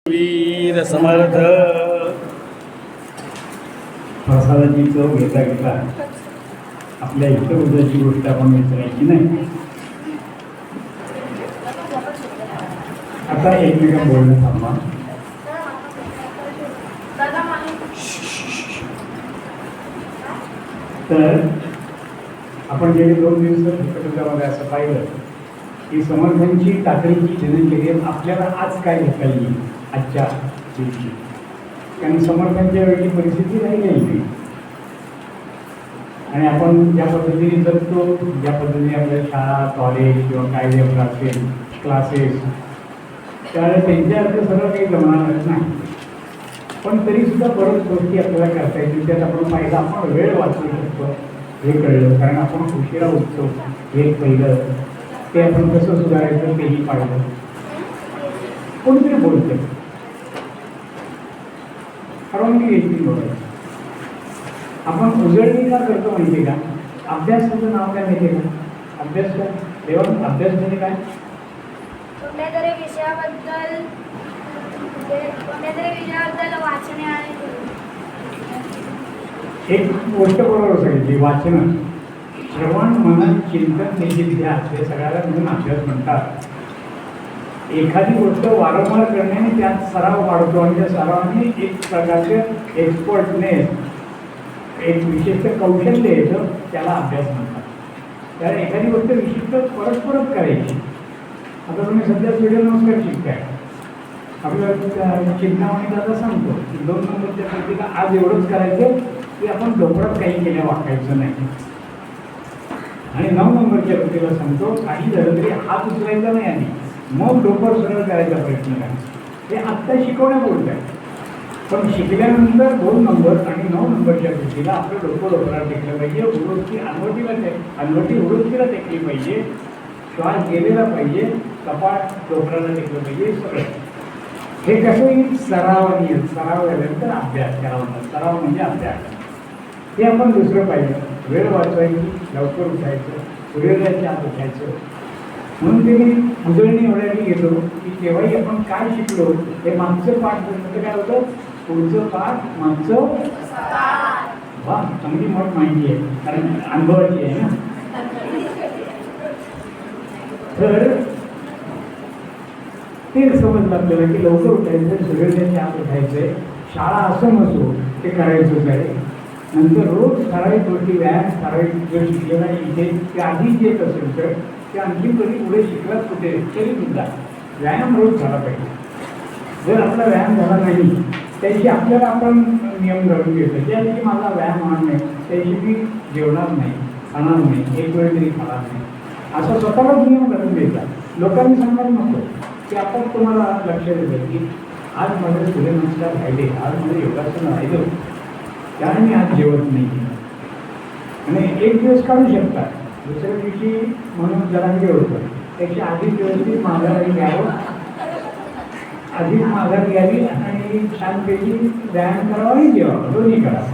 वीर समर्थ. प्रसादाची चव घेता घेता आपल्या इतर उद्याची गोष्ट आपण विसरायची नाही. आता एकमेका बोलणं थांबा. तर आपण गेले 2 दिवस चित्रकूटामध्ये असं पाहिलं की समर्थांची तातडीची दिनचर्या आपल्याला आज काय घेता येईल आजच्या दिवशी. कारण समर्थांच्या वेळी परिस्थिती राहिलेली नाही आणि आपण ज्या पद्धतीने जगतो, ज्या पद्धतीने आपल्या शाळा, कॉलेज किंवा काय जे आपलं असेल क्लासेस, त्यावेळेस त्यांच्या अर्थ सगळं काही जमणार नाही. पण तरीसुद्धा बऱ्याच गोष्टी आपल्याला करता येतील. त्यात आपण पाहिलं आपण वेळ वाचवू शकतो हे कळलं. कारण आपण उशिरा उठतो हे पहिलं. ते आपण कसं सुधारायचं तेही पाहिलं. कोणीतरी बोलतं परवानगी घ्यायची बरोबर. आपण उजळणी का करतो माहिती का? अभ्यासाचं नाव काय माहिती का? अभ्यास काय देवा? अभ्यास म्हणजे काय? कोणत्या तरी विषयाबद्दल वाचणे आणि एक गोष्ट बरोबर सांगितली. वाचन, श्रवण, मनन, चिंतन, निधिध्यास हे सगळ्याला म्हणून अभ्यास म्हणतात. एखादी गोष्ट वारंवार करण्याने त्यात सराव वाढतो आणि त्या सरावाने एक प्रकारचे एक्सपर्टनेस, एक विशिष्ट कौशल्य येतं, त्याला अभ्यास म्हणतात. त्याला एखादी गोष्ट विशिष्ट परत करायची. आता तुम्ही सध्या सूर्यनमस्कार शिकताय. आपल्याला चिंतामणी दादा सांगतो की 2 नंबरच्या पत्रिका आज एवढंच करायचं की आपण डोकरात काही केल्या वाकायचं नाही. आणि 9 नंबरच्या पत्रिका सांगतो काही झालं तरी हात उचलायचा नाही आणि मग डोकं सरळ करायचा प्रयत्न करा. हे आत्ता शिकवण्या बोलत आहे. पण शिकल्यानंतर 2 नंबर आणि 9 नंबरच्या पत्रिका आपलं डोकं टेकलं पाहिजे. वृत्ती अनवटी वृत्तीला टेकली पाहिजे. श्वास गेलेला पाहिजे. कपाळ डोकराला टेकलं पाहिजे. सगळं हे कसं येईल? सरावाने येईल. सराव झाल्यानंतर अभ्यास करावा. सराव म्हणजे अभ्यास. हे आपण दुसरं पाहिलं. वेळ वाचवायची, लवकर उठायचं, सूर्योदयाच्या आत उठायचं. म्हणून ते मी उजळणी एवढ्याने घेतो की तेव्हाही आपण काय शिकलो हे मागचं पाठ नंतर काय होतं? पुढचं पाठ मागचं. वा, चांगली मोठ माहिती आहे कारण अनुभवाची आहे ना. तर ते समजलं आपल्याला की लवकर उठायचं, सूर्योदयाच्या आत उठायचंय. शाळा असं नसो ते करायचंच आहे. नंतर रोज ठराविक गोष्टी, व्यायाम ठराविक जर शिकलेला इथे ते आधीच येत असेल तर ते आणखी कधी पुढे शिकलाच कुठे तरी सुद्धा व्यायाम रोज झाला पाहिजे. जर आपला व्यायाम झाला नाही त्याची आपल्याला आपण नियम घालून घेतो. ज्या दिवशी माझा व्यायाम होणार नाही त्याची मी जेवणार नाही, खाणार नाही, एक वेळ तरी खाणार नाही, असा स्वतःलाच नियम घालून घ्यायचा. लोकांनी सांगायला नको की आपण तुम्हाला लक्ष देतं की आज माझे सूर्यनमस्कार राहिले, आज माझं योगासन राहिलं त्याने मी आज जेवत नाही. आणि एक दिवस काढू शकतात. दुसऱ्या दिवशी म्हणून जरांगे होतं त्याची आधी व्यवस्थित माघार घ्यावं, आधी माघार घ्यावी आणि छानपैकी व्यायाम करावा आणि जेवावं, दोन्ही करावं.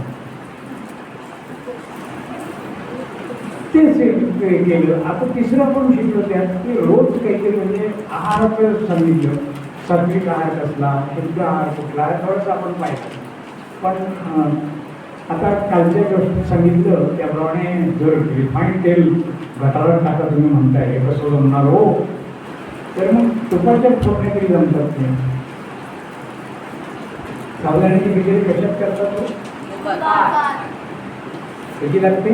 तेच केलं. आता तिसरं पण शिकलो त्यात की रोज काहीतरी म्हणजे आहाराचं सांगितलं. सात्विक आहार कसला, शुद्ध आहार कुठला आहे थोडंसं आपण पाहिलं. पण आता कालच्या गोष्टी सांगितलं त्याप्रमाणे जर रिफाईंड तेल गटारात टाका तुम्ही म्हणताय हे कसं जमणार हो, तर मग तुपाच्या फोडण्या तरी जमतात नाही. सावधानाची बिचारी कशात करतात तो? कशी लागते?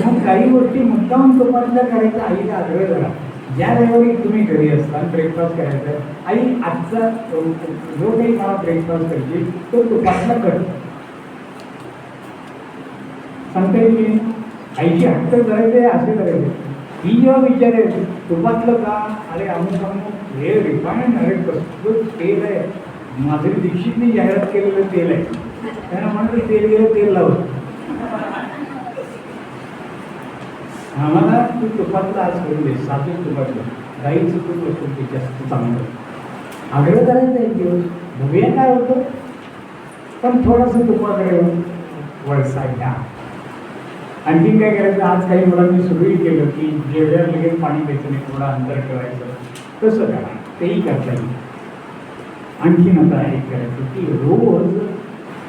मग काही गोष्टी मुद्दाम तुपातल्या करायचा आईला आग्रह करा. ज्या रविवारी तुम्ही घरी असता ब्रेकफास्ट करायचा, आई आजचा जो काही मला ब्रेकफास्ट करायची तो तुपातला कर सांगता येईल की आईची हट्ट करायचे असे करायचे. ही जेव्हा विचारायची तुपातलं का, अरे अमुक हे रिफाईंड, अरे कसं तेल आहे, माधुरी दीक्षितने जाहिरात केलेलं तेल आहे, त्यांना म्हणलं तेल गेलं तेल लावत आम्हाला तू तुपातलं आज करून दे. साजूक तुपातलं गाईचं तूप असेल ते जास्त चांगलं. आग्रह करायचा एक दिवस बघूया काय होतं. पण थोडंसं तुपाकडे वळसा घ्या. आणखीन काय करायचं? आज काही मुलांनी सुरूही केलं की जेवढ्या लगेच पाणी प्यायचं नाही, थोडं अंतर ठेवायचं. तसं करा. तेही करता येईल. आणखीन आता हे करायचं की रोज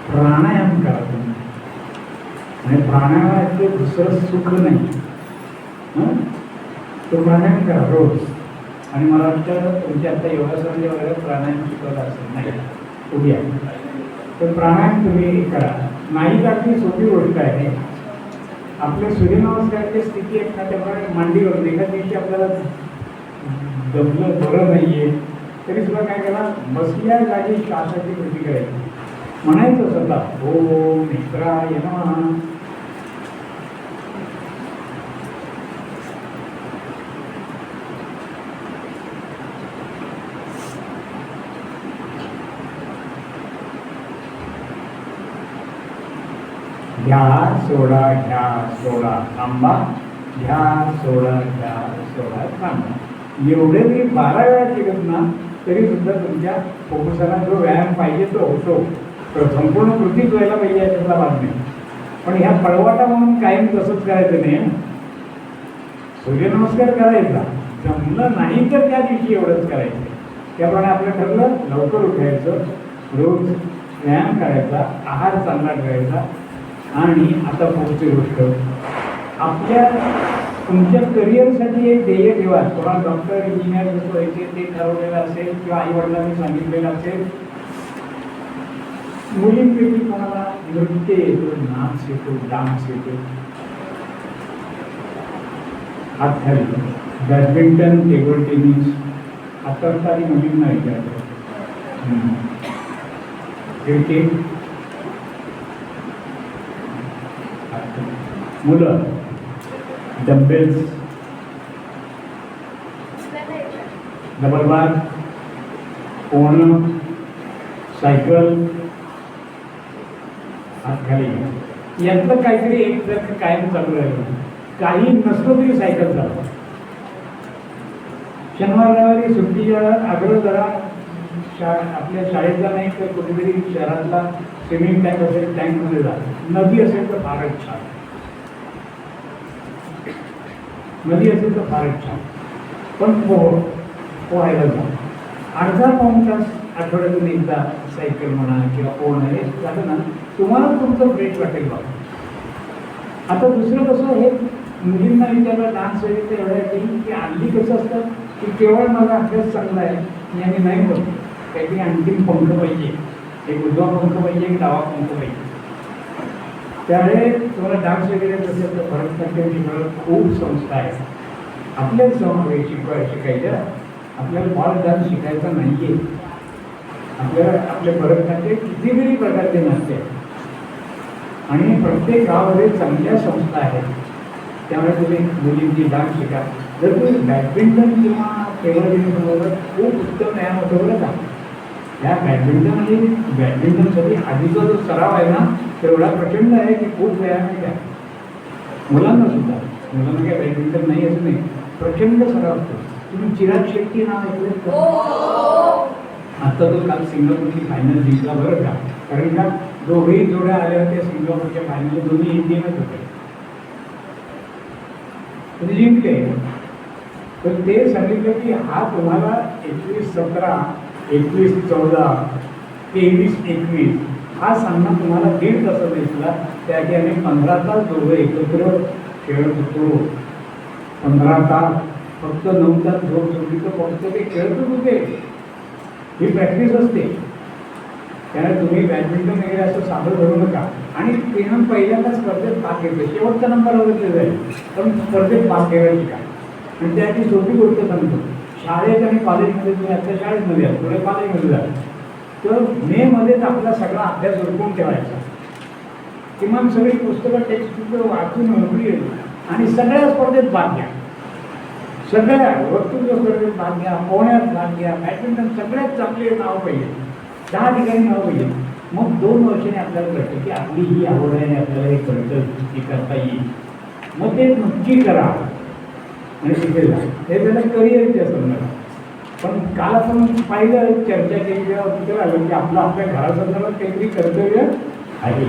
प्राणायाम करा तुम्ही. आणि प्राणायामाचे दुसरं सुख नाही. तो प्राणायाम करा रोज. आणि मला वाटतं तुमच्या आता योगासनाच्या वगैरे प्राणायाम शिकवला असेल नाही उद्या, तर प्राणायाम तुम्ही करा. नाही का ती सोपी गोष्ट आहे. आपल्या सूर्यनमस्काराची स्थिती आहे ना, त्यामुळे मांडीवर एका दिवशी आपल्याला दमलं बरं नाही आहे तरी सुद्धा काय करा, बसल्या जागी श्वासाची कृती करायची. म्हणायचं स्वतः ओम नेत्राय नमः. घ्या सोडा घ्या सोडा थांबा, घ्या सोडा घ्या सोडा थांबा. एवढे मी 12 वेळा केलं ना तरी सुद्धा तुमच्या फुफ्फुसाला जो व्यायाम पाहिजे तो होतो. तर संपूर्ण कृतीच व्हायला पाहिजे याच्यातला भाग नाही. पण ह्या पळवाटा म्हणून कायम तसंच करायचं नाही. सूर्यनमस्कार करायचा, जमलं नाही तर त्या दिवशी एवढंच करायचं. त्याप्रमाणे आपलं ठरलं लवकर उठायचं, रोज व्यायाम करायचा, आहार चांगला ठेवायचा. आणि आता पुढची गोष्ट, आपल्या तुमच्या करिअरसाठी एक ध्येय ठेवा. कोणाला डॉक्टर इंजिनियर जसं व्हायचे ते ठरवलेलं असेल किंवा आईवडिलांनी सांगितलेलं असेल. मुलींपैकी कोणाला नृत्य येतो, नाच येतो, डान्स येतो, हात खाली, बॅडमिंटन, टेबल टेनिस, आता सारी मुलींना विचारतो, क्रिकेट, मुलं डम्बेल्स, डबल बार, पोहणं, सायकल, हात खाली, यातलं काहीतरी एक जर कायम चालू राहिलं. काही नसलं तरी सायकल चालवा. शनिवार रविवारी सुट्टीच्या आग्रह करा. आपल्या शाळेतला नाही तर कुठेतरी शहरातला स्विमिंग टँक असेल टँकमध्ये जा. नदी असेल तर फारच छान. नदी असेल तर फारच छान. पण पोहायला जा. अर्धा पाऊण तास आठवड्यातून एकदा सायकल म्हणा किंवा पोहणं हे झालं ना, तुम्हाला तुमचं फ्रेश वाटेल बाबा. आता दुसरं कसं, हे मुलींना विचारलं डान्स वगैरे तर एवढ्या की हल्ली कसं असतं की केवळ माझा अभ्यास चांगला आहे याने नाही होत. काहीतरी आणखीन पंख पाहिजे, एक उजवा पंख पाहिजे, एक डावा पंख पाहिजे. त्यामुळे तुम्हाला डान्स वगैरे असेल तर भरतनाट्यम शिकवत खूप संस्था आहेत. आपल्याच शिकायच्या. आपल्याला बॉल डान्स शिकायचा नाही आहे. आपल्याला आपले भरतनाट्य कितीतरी प्रकारचे नाट्य आहेत आणि प्रत्येक गावामध्ये चांगल्या संस्था आहेत. त्यामुळे तुम्ही मुलींची डान्स शिका. जर तुम्ही बॅडमिंटन किंवा टेबल टेनिसबरोबर खूप उत्तम व्यायाम होतो बरं का. या बॅडमिंटन आणि बॅडमिंटनसाठी आधीचा जो सराव आहे ना तेवढा प्रचंड आहे की खूप व्यायाम आहे त्या मुलांना सुद्धा. मुलांना काय बॅडमिंटन नाही असं नाही, प्रचंड सराव असतो. तुम्ही चिराग शेट्टी नाव ऐकलं का? आता तो काल सिंगापूरची फायनल जिंकला बरं का. कारण का दोघेही जोड्या आल्या होत्या सिंगापूरच्या फायनल, दोन्ही इंडियनच होते. तुम्ही जिंकले. तर ते सांगितलं की हा तुम्हाला 21-17, 21-14, 23-21 हा सामना तुम्हाला 1.5 तासात दिसला. त्याआधी आम्ही 15 तास दोघं एकत्र खेळत होतो. 15 तास, फक्त 9 तास झोप झोपली तर फक्त ते खेळतच होते. ही प्रॅक्टिस असते. त्यामुळे तुम्ही बॅडमिंटन वगैरे असं साधं धरू नका. आणि तेव्हा पहिल्यांदा स्पर्धेत भाग घेतले, शेवटचा नंबर वगैरे जाईल पण स्पर्धेत भाग घ्यायला शिका. आणि त्याची सोपी गोष्ट सांगतो, शाळेत आणि कॉलेजमध्ये तुम्ही आता शाळेमध्ये या, पुढे कॉलेजमध्ये जा, तर मेमध्येच आपला सगळा अभ्यास उरकून ठेवायचा. किमान सगळी पुस्तकं टेक्स्टबुक वाचून नोकरी आणि सगळ्या स्पर्धेत भाग घ्या. सगळ्या वक्तृत्व स्पर्धेत भाग घ्या, पोहण्यात भाग घ्या, बॅडमिंटन सगळ्यात चांगले नाव पाहिजे, 10 ठिकाणी नाव पाहिजे. मग 2 वर्षांनी आपल्याला कळतं की आपली ही आवड आहे, आपल्याला हे कळतं, हे करता येईल. मग ते नक्की करा आणि शिकायला हे त्याला करिअरच्या संदर्भात. पण काल आपण पाहिलं, चर्चा केली तेव्हा तिथं आलं की आपल्या घरासंदर्भात काहीतरी कर्तव्य आहे,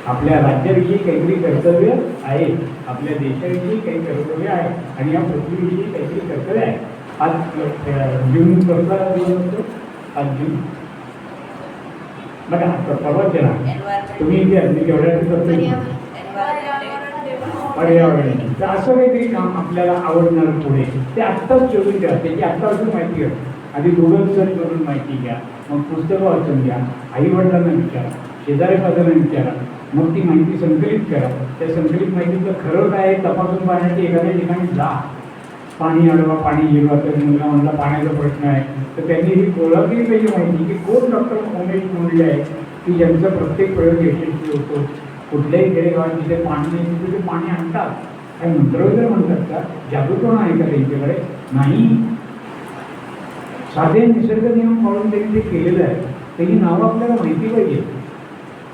आपल्या राज्याविषयी काहीतरी कर्तव्य आहे, आपल्या देशाविषयी काही कर्तव्य आहे आणि या पृथ्वीविषयी काहीतरी कर्तव्य आहे. आज जून कसला दिवस असतो? आज जून बघा परवाच ना तुम्ही इथे मी केवढ्यासाठी करतो पर्यावरण तर असं काहीतरी काम आपल्याला आवडणार पुढे ते आत्ताच शोधून घ्या त्याची आत्तापासून माहिती घ्या आधी गुगल सर्च करून माहिती घ्या मग पुस्तकं वाचून घ्या आई वडिलांना विचारा शेजारी पाजाऱ्यांना विचारा मग ती माहिती संकलित करा त्या संकलित माहितीचं खरं काय तपासून पाहण्यासाठी एखाद्या ठिकाणी जा पाणी अडवा पाणी जिरवा तर मुलगा म्हणला पाण्याचा प्रश्न आहे तर त्यांनी ही ओळखली पाहिजे माहिती की कोण डॉक्टर उमेश मुंडले आहे की ज्यांचा प्रत्येक प्रयोग यशस्वी होतो कुठल्याही खेडेगावात जिथे पाणी नाही तिथे पाणी आणतात काय मंत्रवगैरे म्हणतात का जागरूकपणा आहे का त्यांच्याकडे नाही साधे निसर्ग नियम पाळून त्यांनी ते केलेलं आहे तर ही नावं आपल्याला माहिती पाहिजे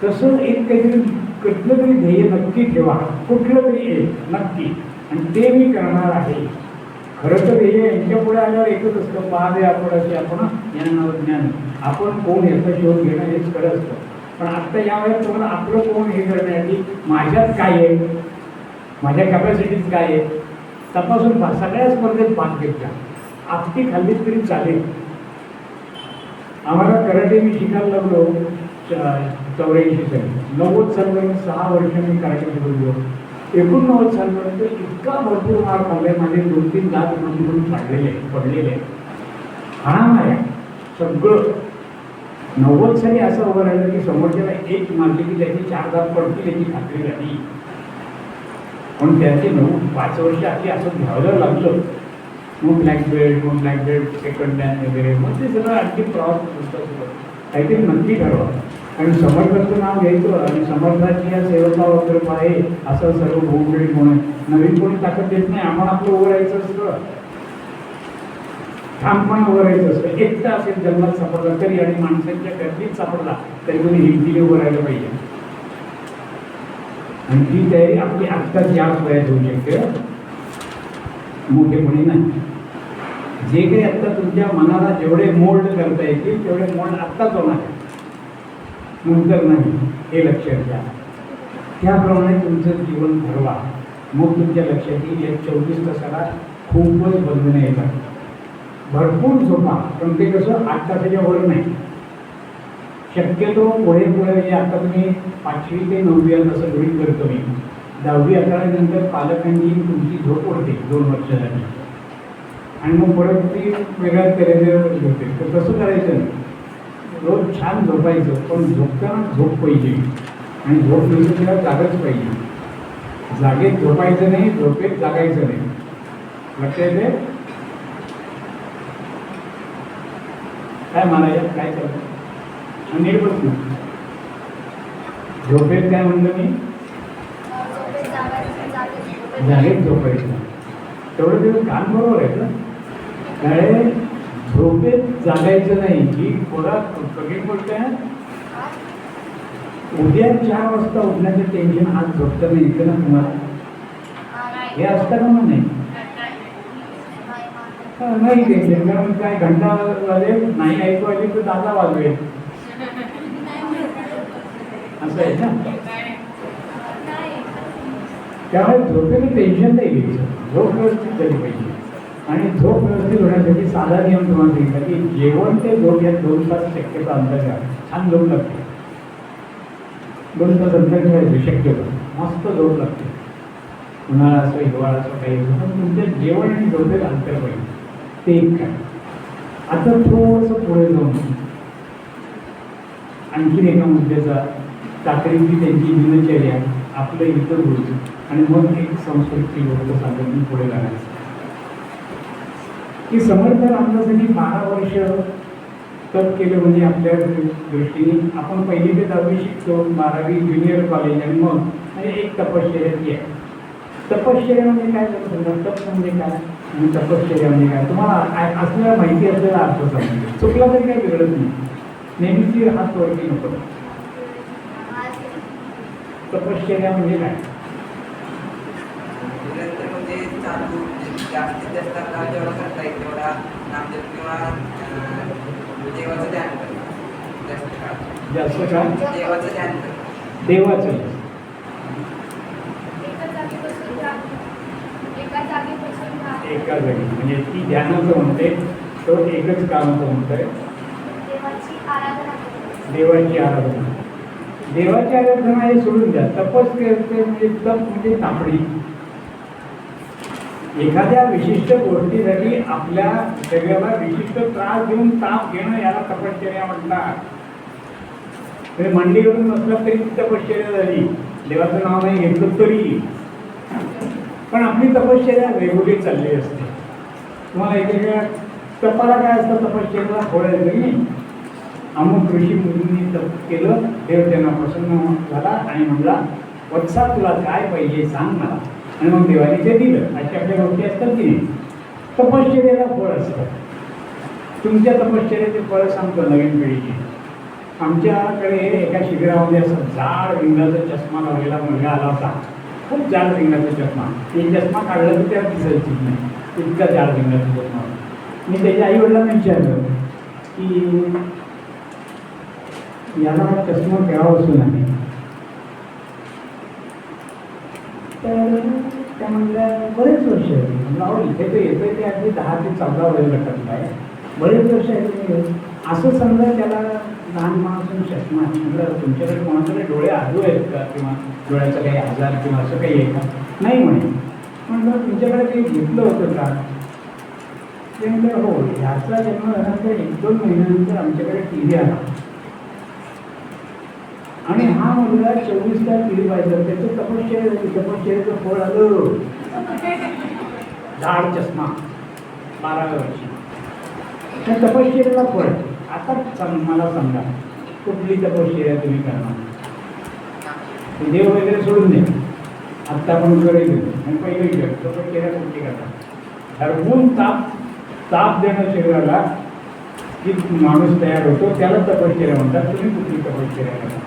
तसं एक काहीतरी कुठलं तरी ध्येय नक्की ठेवा कुठलं तरी एक नक्की आणि ते मी करणार आहे खरं तर ध्येय यांच्या पुढे आल्यावर एकच असतं पाहते आपण असे आपण ज्ञान आपण कोण याचा शोध घेणं हेच खरं असतं पण आत्ता यावेळेस तुम्हाला आपलं कोण हे करण्यासाठी माझ्यात काय आहे माझ्या कॅपॅसिटीज काय आहे तपासून पहा सगळ्या स्पर्धेत भाग घेतला आपटी खाल्लीच तरी चालेल आम्हाला कराटे मी शिकायला लागलो 84 साली 90 सालपर्यंत 6 वर्ष मी कराटे शिकवलो 89 सालपर्यंत इतका भरपूर मार्क खाल्ले माझे 2-3 दात म्हणून पडलेले हाणामाऱ्या सगळं 90 साली असं उभं राहिलं की समोरच्याला एक मारली की त्याची 4 दात पडतील याची खात्री झाली पण त्याचे 5 वर्ष आधी असं घ्यावं लागलं मग ब्लॅक बेल्ट सेकंड डॅन वगैरे मग ते सगळं आणखी प्रवास काहीतरी नक्की ठरवा कारण समर्थाचं नाव घ्यायचं आणि समर्थाची या सेवेचा वगैरे आहे असं सर्व भोगवेळी कोण नवीन कोणी ताकद देत नाही आम्हाला आपलं उभं राहायचं असतं ठामपणे उभं राहायचं असतं एकटा असेल जन्मात सापडला तरी आणि माणसांच्या गर्दीत सापडला तरी कोणी हिमतीने उभं राहिलं पाहिजे आणि ती तयारी आपली आत्ताच याच वयात होऊ शकते मोठेपणी नाही जे काही आत्ता तुमच्या मनाला जेवढे मोल्ड करता येतील तेवढे मोल्ड आत्ताच होणार आहे नंतर नाही हे लक्षात घ्या त्याप्रमाणे तुमचं जीवन ठरवा मग तुमच्या लक्षात येईल या 24 तासाला खूपच बंधनं येतात भरपूर झोपा पण ते कसं 8 तासाच्या वर नाही शक्यतो पुढे म्हणजे आता तुम्ही 5वी ते 9वी असं गृहीत करतो मी 10वी 11वी नंतर पालकांनी तुमची झोप उडते 2 वर्षासाठी आणि मग परत ती वेगळ्याच तऱ्हेने होते तर तसं करायचं नाही रोज छान झोपायचं पण झोपताना झोप पाहिजे आणि झोप नसेल तिला जागच पाहिजे जागेत झोपायचं नाही झोपेत जागायचं नाही लक्षात येते काय म्हणायचं काय चालतं नीट बसतो झोपेत काय म्हणलं मी जागेत झोपायचं तेवढं दिवस काम बरोबर आहे का काय झोपेत जागायचं नाही ही थोडा कमी गोष्ट आहे उद्या 4 वाजता उठण्याचं टेन्शन आज झोपतं नाही येतं ना तुम्हाला हे असतं का मग नाही टेन्शन कारण काय घंटा वाजले नाही ऐकू आली तर दादा वाजवेल असं आहे ना त्यामुळे झोपेचं टेन्शन नाही घ्यायचं झोप व्यवस्थित झाली पाहिजे आणि झोप व्यवस्थित होण्यासाठी साधा नियम तुम्हाला सांगितला की जेवण ते झोप यात 2 तास शक्यता अंतर घ्या छान झोप लागते 2 तास अंतर ठेवायचं शक्यतो मस्त झोप लागते उन्हाळा असो हिवाळा असो काही असो पण तुमच्या जेवण आणि झोपेत अंतर पाहिजे ते एक काय आता थोडंसं पुढे जाऊन आणखीन एका मुद्द्याचा चाकरीची त्यांची दिनचर्या आपलं इतर गोष्टी आणि मग एक संस्कृतची गोष्ट सांगत मी पुढे लागायचं की समर्थ रामदासांनी 12 वर्ष तप केलं म्हणजे आपल्या दृष्टीने आपण 1ली ते 10वी शिकतो 12वी ज्युनियर कॉलेज आणि मग म्हणजे एक तपश्चर्याची आहे तपश्चर्या म्हणजे काय करतो तप म्हणजे काय आणि तपश्चर्या म्हणजे काय तुम्हाला असलेला माहिती असलेला अर्थ सांगतो चुकला तरी काही बिघडत नाही नेहमीची हात वरती नको तपश्चर्या म्हणजे काय जास्तीत जास्त आपल्याला जेवढा करता येईल तेवढा नामदेव किंवा देवाचं ध्यान करणं जास्त काय देवाचं ध्यान करणं देवाचं एका जागी बसून एका जागी, म्हणजे ती ध्यानाचं म्हणते, तो एकच कामाचं म्हणतोय, देवाची आराधना करतो. देवाची आराधना. देवाची आराधना हे सोडून द्या, तपस करते म्हणजे तप म्हणजे तापडी. एखाद्या विशिष्ट गोष्टीसाठी आपल्या शरीराला विशिष्ट त्रास देऊन ताप घेणं याला तपश्चर्या म्हणतात. तुम्ही मंडी करून नसलात तरी ती तपश्चर्या झाली, देवाचं नाव नाही घेतलं तरी. पण आपली तपश्चर्या वेगवेगळी चालली असते. तुम्हाला एकेका तपाला काय असतं, तपश्चर्याला फळ येतं की अमुक ऋषी मुलींनी तप केलं, देव त्यांना प्रसन्न झाला आणि म्हणला वत्सा तुला काय पाहिजे सांग मला, आणि मग देवाने ते दिलं. अशा आपल्या गोष्टी असतात की नाही. तपश्चर्याला फळ असतं. तुमच्या तपश्चर्याचे फळ सांगतो नवीन पिढीची. आमच्याकडे एका शिबिरामध्ये असं जाड रिंगाचा चष्मा लावलेला मुलगा आला होता. खूप जाड रिंगाचा चष्मा. एक चष्मा काढला तर त्याला दिसायचीच नाही, इतका जाड रिंगाचा चष्मा. मी त्याच्या आई वडिलांना विचारलं की याला चष्मा केव्हापासून आहे, तर त्या म्हणल्या बरेच वर्ष आहे. म्हणजे अहो इथे तर येतोय ते अगदी 10 ते 14 वयोगटातलं आहे, बरेच वर्ष आहे. असं समजा त्याला लहान माणूस चष्मा. म्हटलं तुमच्याकडे कोणाकडे डोळे आजू आहेत का, किंवा डोळ्याचा काही आजार किंवा असं काही आहे का? नाही म्हणे. म्हटलं तुमच्याकडे काही घेतलं होतं का? ते म्हटलं हो, ह्याचा जन्म झाल्यानंतर 1-2 महिन्यानंतर आमच्याकडे टी.व्ही. आला आणि हा मुलगा 24 तास टी.व्ही. पाहिजे. त्याचं तपश्चर्याचं फळ आलं. जाड चष्मा, 12व्या वर्षी. त्या तपश्चर्याला फळ. आता मला सांगा कुठली तपश्चर्या तुम्ही करणार? देव वगैरे सोडून दे, आत्ता आपण करायचं आणि पहिलं विचार तपश्चर्या कुठली करणार? ठरवून ताप देणं शरीराला की माणूस तयार होतो त्याला तपश्चर्या म्हणतात. तुम्ही कुठली तपश्चर्या करणार?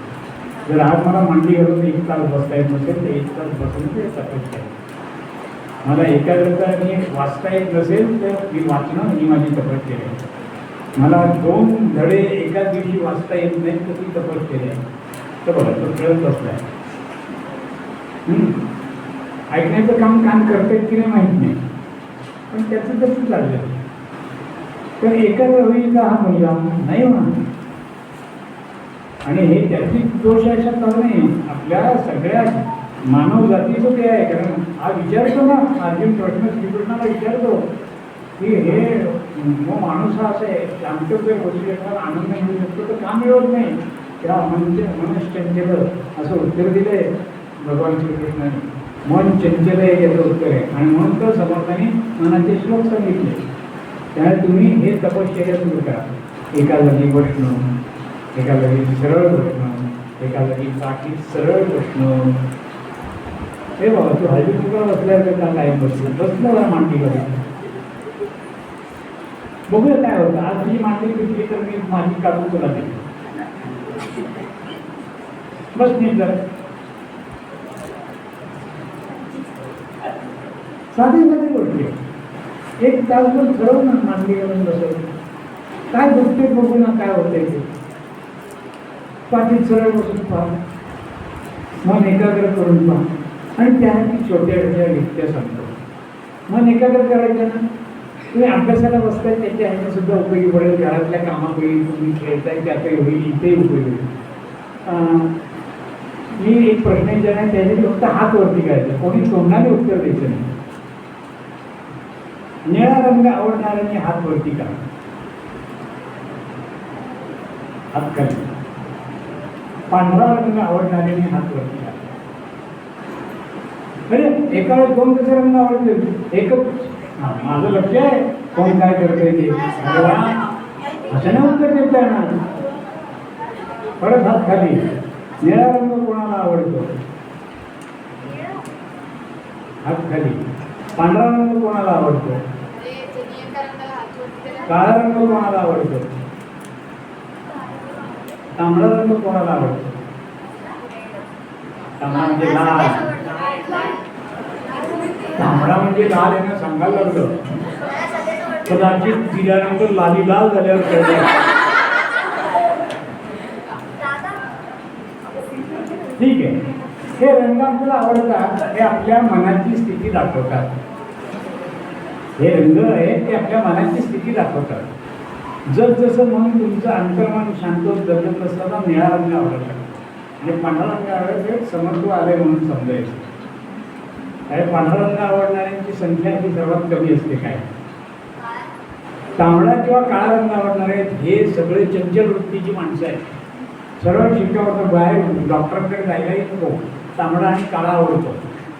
जर आज मला मांडी घालून 1 तास बसता येत नसेल तर 1 तास बसून ते तपश्चर्या. मला एकाग्रता आणि वाचता येत नसेल तर मी वाचणं ही माझी तपश्चर्या आहे. मला 2 धडे एकाच दिवशी वाचता येत नाहीत तर ती तपश्चर्या आहे. तर बघा तो खेळत बसलाय. ऐकण्याचं काम कान करतात की नाही माहीत नाही, पण त्याचं तसं चाललं. तर एकाग्र होईल का हा मुलगा? नाही होणार. आणि हे त्याची दोष आहे अशा नाही, आपल्या सगळ्या मानव जातीचं ते आहे. कारण हा विचारतो ना, अर्जुन प्रश्न श्रीकृष्णाला विचारतो की हे मग माणूस हा असं आहे शांत जर बसू शकणार, आनंद मिळू शकतो तर का मिळवत नाही? त्या मनच चंचल असं उत्तर दिलंय भगवान श्रीकृष्णाने. मन चंचल आहे याचं उत्तर आहे. आणि म्हणून तर समर्थाने मनाचे श्लोक सांगितले. त्यामुळे तुम्ही हे तपश्चर्या सुरू करा. एका जागी बसणं, एका जागी सरळ बसणं, एका जागी पाठीत सरळ बसणं. हे बाबा तू हळदी तुका बसल्यावर का काय बसलं बरं मांडीमध्ये. बघूया काय होतं. आज तुझी मांडी दिसली तर मी माझी काढून तुला देईन. बस नीट जरा साधी गोष्टी. 1 तास पण सरळ ना मांडी घालून बसवलं. काय दुखते बघू ना काय होतंय ते. पाठीत सरळ बसून पहा, मन एकाग्र करून पहा. आणि त्यासाठी छोट्या छोट्या युक्त्या सांगतो. मन एकाग्र करायचं ना. तुम्ही अभ्यासाला बसताय त्याच्या ह्याने सुद्धा उपयोगी पडेल. घरातल्या कामापैकी तुम्ही खेळताय त्यातही होईल, इथेही उपयोगी होईल. मी एक प्रश्न विचारणार त्याच्यात फक्त हात वरती करायचा, कोणी तोंडाने उत्तर द्यायचं नाही. निळा रंग आवडणाऱ्यांनी हात वरती करा, हात खाली. पांढरा रंग आवडणाऱ्यांनी हात वरती करा. अरे एका वेळेस 2 कसे रंग आवडले? एकच. माझं लक्ष आहे कोण काय करतंय ते. असं नाही उत्तर देता येणार. परत हात खाली. निळा रंग कोणाला आवडतो? हात खाली. पांढरा रंग कोणाला आवडतो? काळा रंग कोणाला आवडतो? तांबडा रंग कोणाला आवडतो? तांबडा म्हणजे लाल. तांबडा म्हणजे लाल यानं सांगायला लागलं. कदाचित दिल्यानंतर लाली लाल झाल्यावर कळलं. ठीक आहे. हे रंग आपल्याला आवडतात, हे आपल्या मनाची स्थिती दाखवतात. हे रंग आहेत ते आपल्या मनाची स्थिती दाखवतात. जसं मन तुमचं अंतर्मन शांत होत जातं तसं निळा रंग आवडला आणि पांढरा रंग आवडला समत्व आले म्हणून समजायचं. काय पांढरा रंग आवडणाऱ्यांची संख्या ही सर्वात कमी असते. काय तांबडा किंवा काळा रंग आवडणारे हे सगळे चंचल वृत्तीची माणसं आहेत. सर्वात शिकावं बाहेर डॉक्टरांकडे जायलाही नको, तांबडा आणि काळा आवडतो.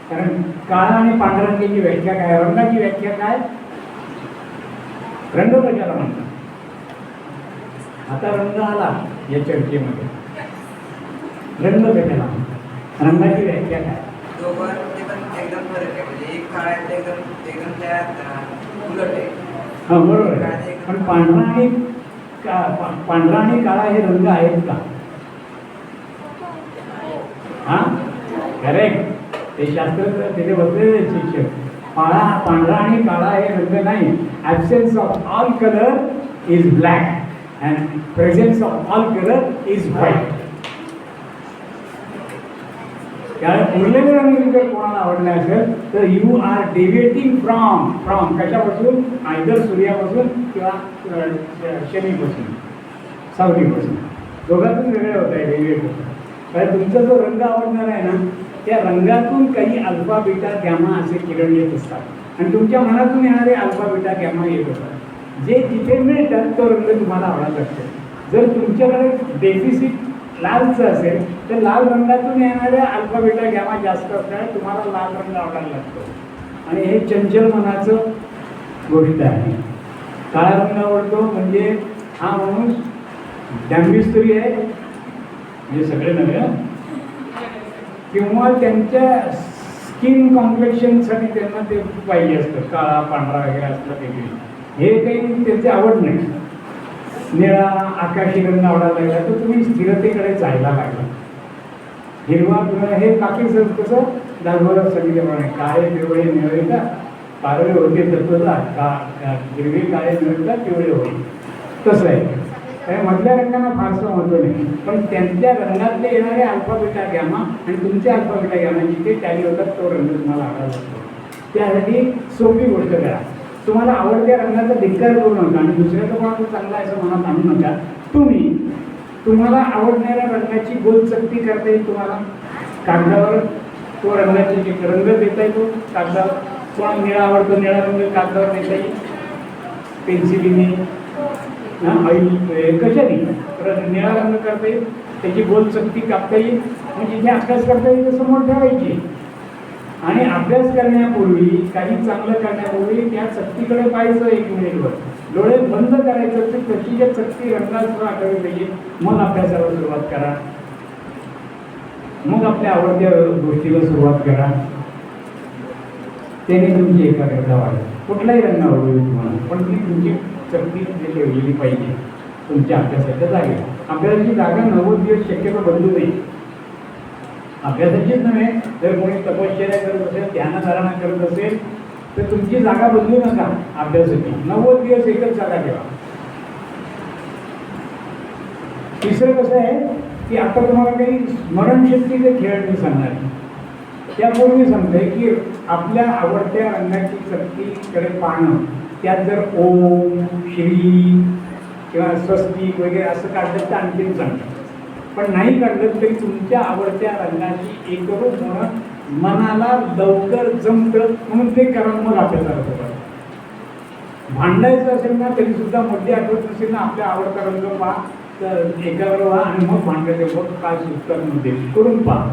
कारण काळा आणि पांढऱ्या रंगाची व्याख्या काय, रंगाची व्याख्या काय, रंग कशाला म्हणतात. आता रंग आला या चर्चेमध्ये, रंग कशाला म्हणतात, रंगाची व्याख्या काय. दोघांमध्ये पण एकदम फरक आहे. म्हणजे एक काळा आहे एकदम एकदम त्या उलट आहे. हा बरोबर आहे. पण पांढरा आणि काळा हे रंग आहेत का. हा करेक्ट. ते शास्त्र तिथे बसलेले शिक्षक. पांढरा आणि काळा हे रंग नाही. Absence of all colour is black and presence of all colour is white. कारण उरलेले रंग जर कोणाला आवडले असेल तर यू आर डेव्हिएटिंग फ्रॉम कशापासून, आयदर सूर्यापासून किंवा शनीपासून, सावलीपासून. दोघातून वेगळे होत आहे, डेव्हिएट होतं. कारण तुमचा जो रंग आवडणार आहे ना त्या रंगातून काही अल्फा बीटा गॅमा असे किरण येत असतात आणि तुमच्या मनातून येणारे अल्फा बीटा गॅमा येत असतात. जे जिथे मिळतात तो रंग तुम्हाला आवडायला लागतो. जर तुमच्याकडे डेफिसिट लालचं असेल तर लाल रंगातून येणाऱ्या अल्फा बीटा गॅमा जास्त असल्याने तुम्हाला लाल रंग आवडायला लागतो. आणि हे चंचल मनाचं गोष्ट आहे. काळा रंग आवडतो म्हणजे हा माणूस डॅम्बिस्तरी आहे, म्हणजे सगळे नव्हे, किंवा त्यांच्या स्किन कॉम्प्लेक्शनसाठी त्यांना ते पाहिजे असतं, काळा पांढरा वगैरे असलं काही. हे काही त्याची आवड नाही. निळा आकाशी रंग आवडायला लागला तर तुम्ही स्थिरतेकडे जायला लागला. हिरवा किंवा हे बाकी कसं दाखवलं सांगितल्याप्रमाणे काळे पिवळे निळे का पारवे होते तत्वता का हिरवे काळे निळे का पिवळे होते तसं आहे. त्या मधल्या रंगांना फारसं महत्त्व नाही, पण त्यांच्या रंगातले येणारे अल्फा बीटा गॅमा आणि तुमचे अल्फा बीटा गॅमा जिथे टॅली होतात तो रंग तुम्हाला आवडायला लागतो. त्यासाठी सोपी गोष्ट करा. तुम्हाला आवडत्या रंगाचा धिक्कार करू नका आणि दुसऱ्याचं कोणाचं चांगला असं मनात आणू नका. तुम्हाला आवडणाऱ्या रंगाची गोलचकती करता येईल. तुम्हाला कागदावर तो रंगाची रंग देता येतो. कागदावर कोणाला निळा आवडतो निळा रंग कागदावर देता येईल, पेन्सिलीने, ऑइल कशाने निळा रंग करता येईल. त्याची गोलचकती कापता येईल. म्हणजे जिथे अभ्यास करता येईल तर समोर ठेवायची. आणि अभ्यास करण्यापूर्वी काही चांगलं करण्यापूर्वी त्या चकतीकडे पाहायचं 1 मिनिटवर. डोळे बंद करायचं तर कशीच्या चकती रंगासह आठवली पाहिजे. मग अभ्यासाला सुरुवात करा. मग आपल्या आवडत्या गोष्टीला सुरुवात करा. त्याने तुमची एकाग्रता वाढेल. कुठलाही रंग आवडेल तुम्हाला, पण ती तुमची चकती ठेवलेली पाहिजे तुमच्या अभ्यासाच्या जागेला. अभ्यासाची जागा 90 दिवस शक्यतो बदलू नये. अभ्यासाचीच नव्हे, जर कोणी तपश्चर्या करत असेल, ध्यानधारणा करत असेल तर तुमची जागा बदलू नका. अभ्यासाची 90 दिवस एकच जागा ठेवा. तिसरं कसं आहे की आता तुम्हाला काही स्मरणशक्तीचे खेळ मी सांगणार आहे. त्यापूर्वी सांगतोय की आपल्या आवडत्या रंगाची चकतीकडे पाहणं, त्यात जर ओम, श्री किंवा स्वस्तिक वगैरे असं काढलं तर आणखीन चांगलं. पण नाही काढलं तरी तुमच्या आवडत्या रंगाची एकरूप होणं मनाला लवकर जमतं म्हणून ते करा. मग आपल्याला भांडायचं असेल ना तरी सुद्धा मोठी आठवत नसेल ना आपल्या आवडता रंग पहा तर एकावर व्हा आणि मग भांडायचं. मग काय सुचतात मध्ये करून पहा.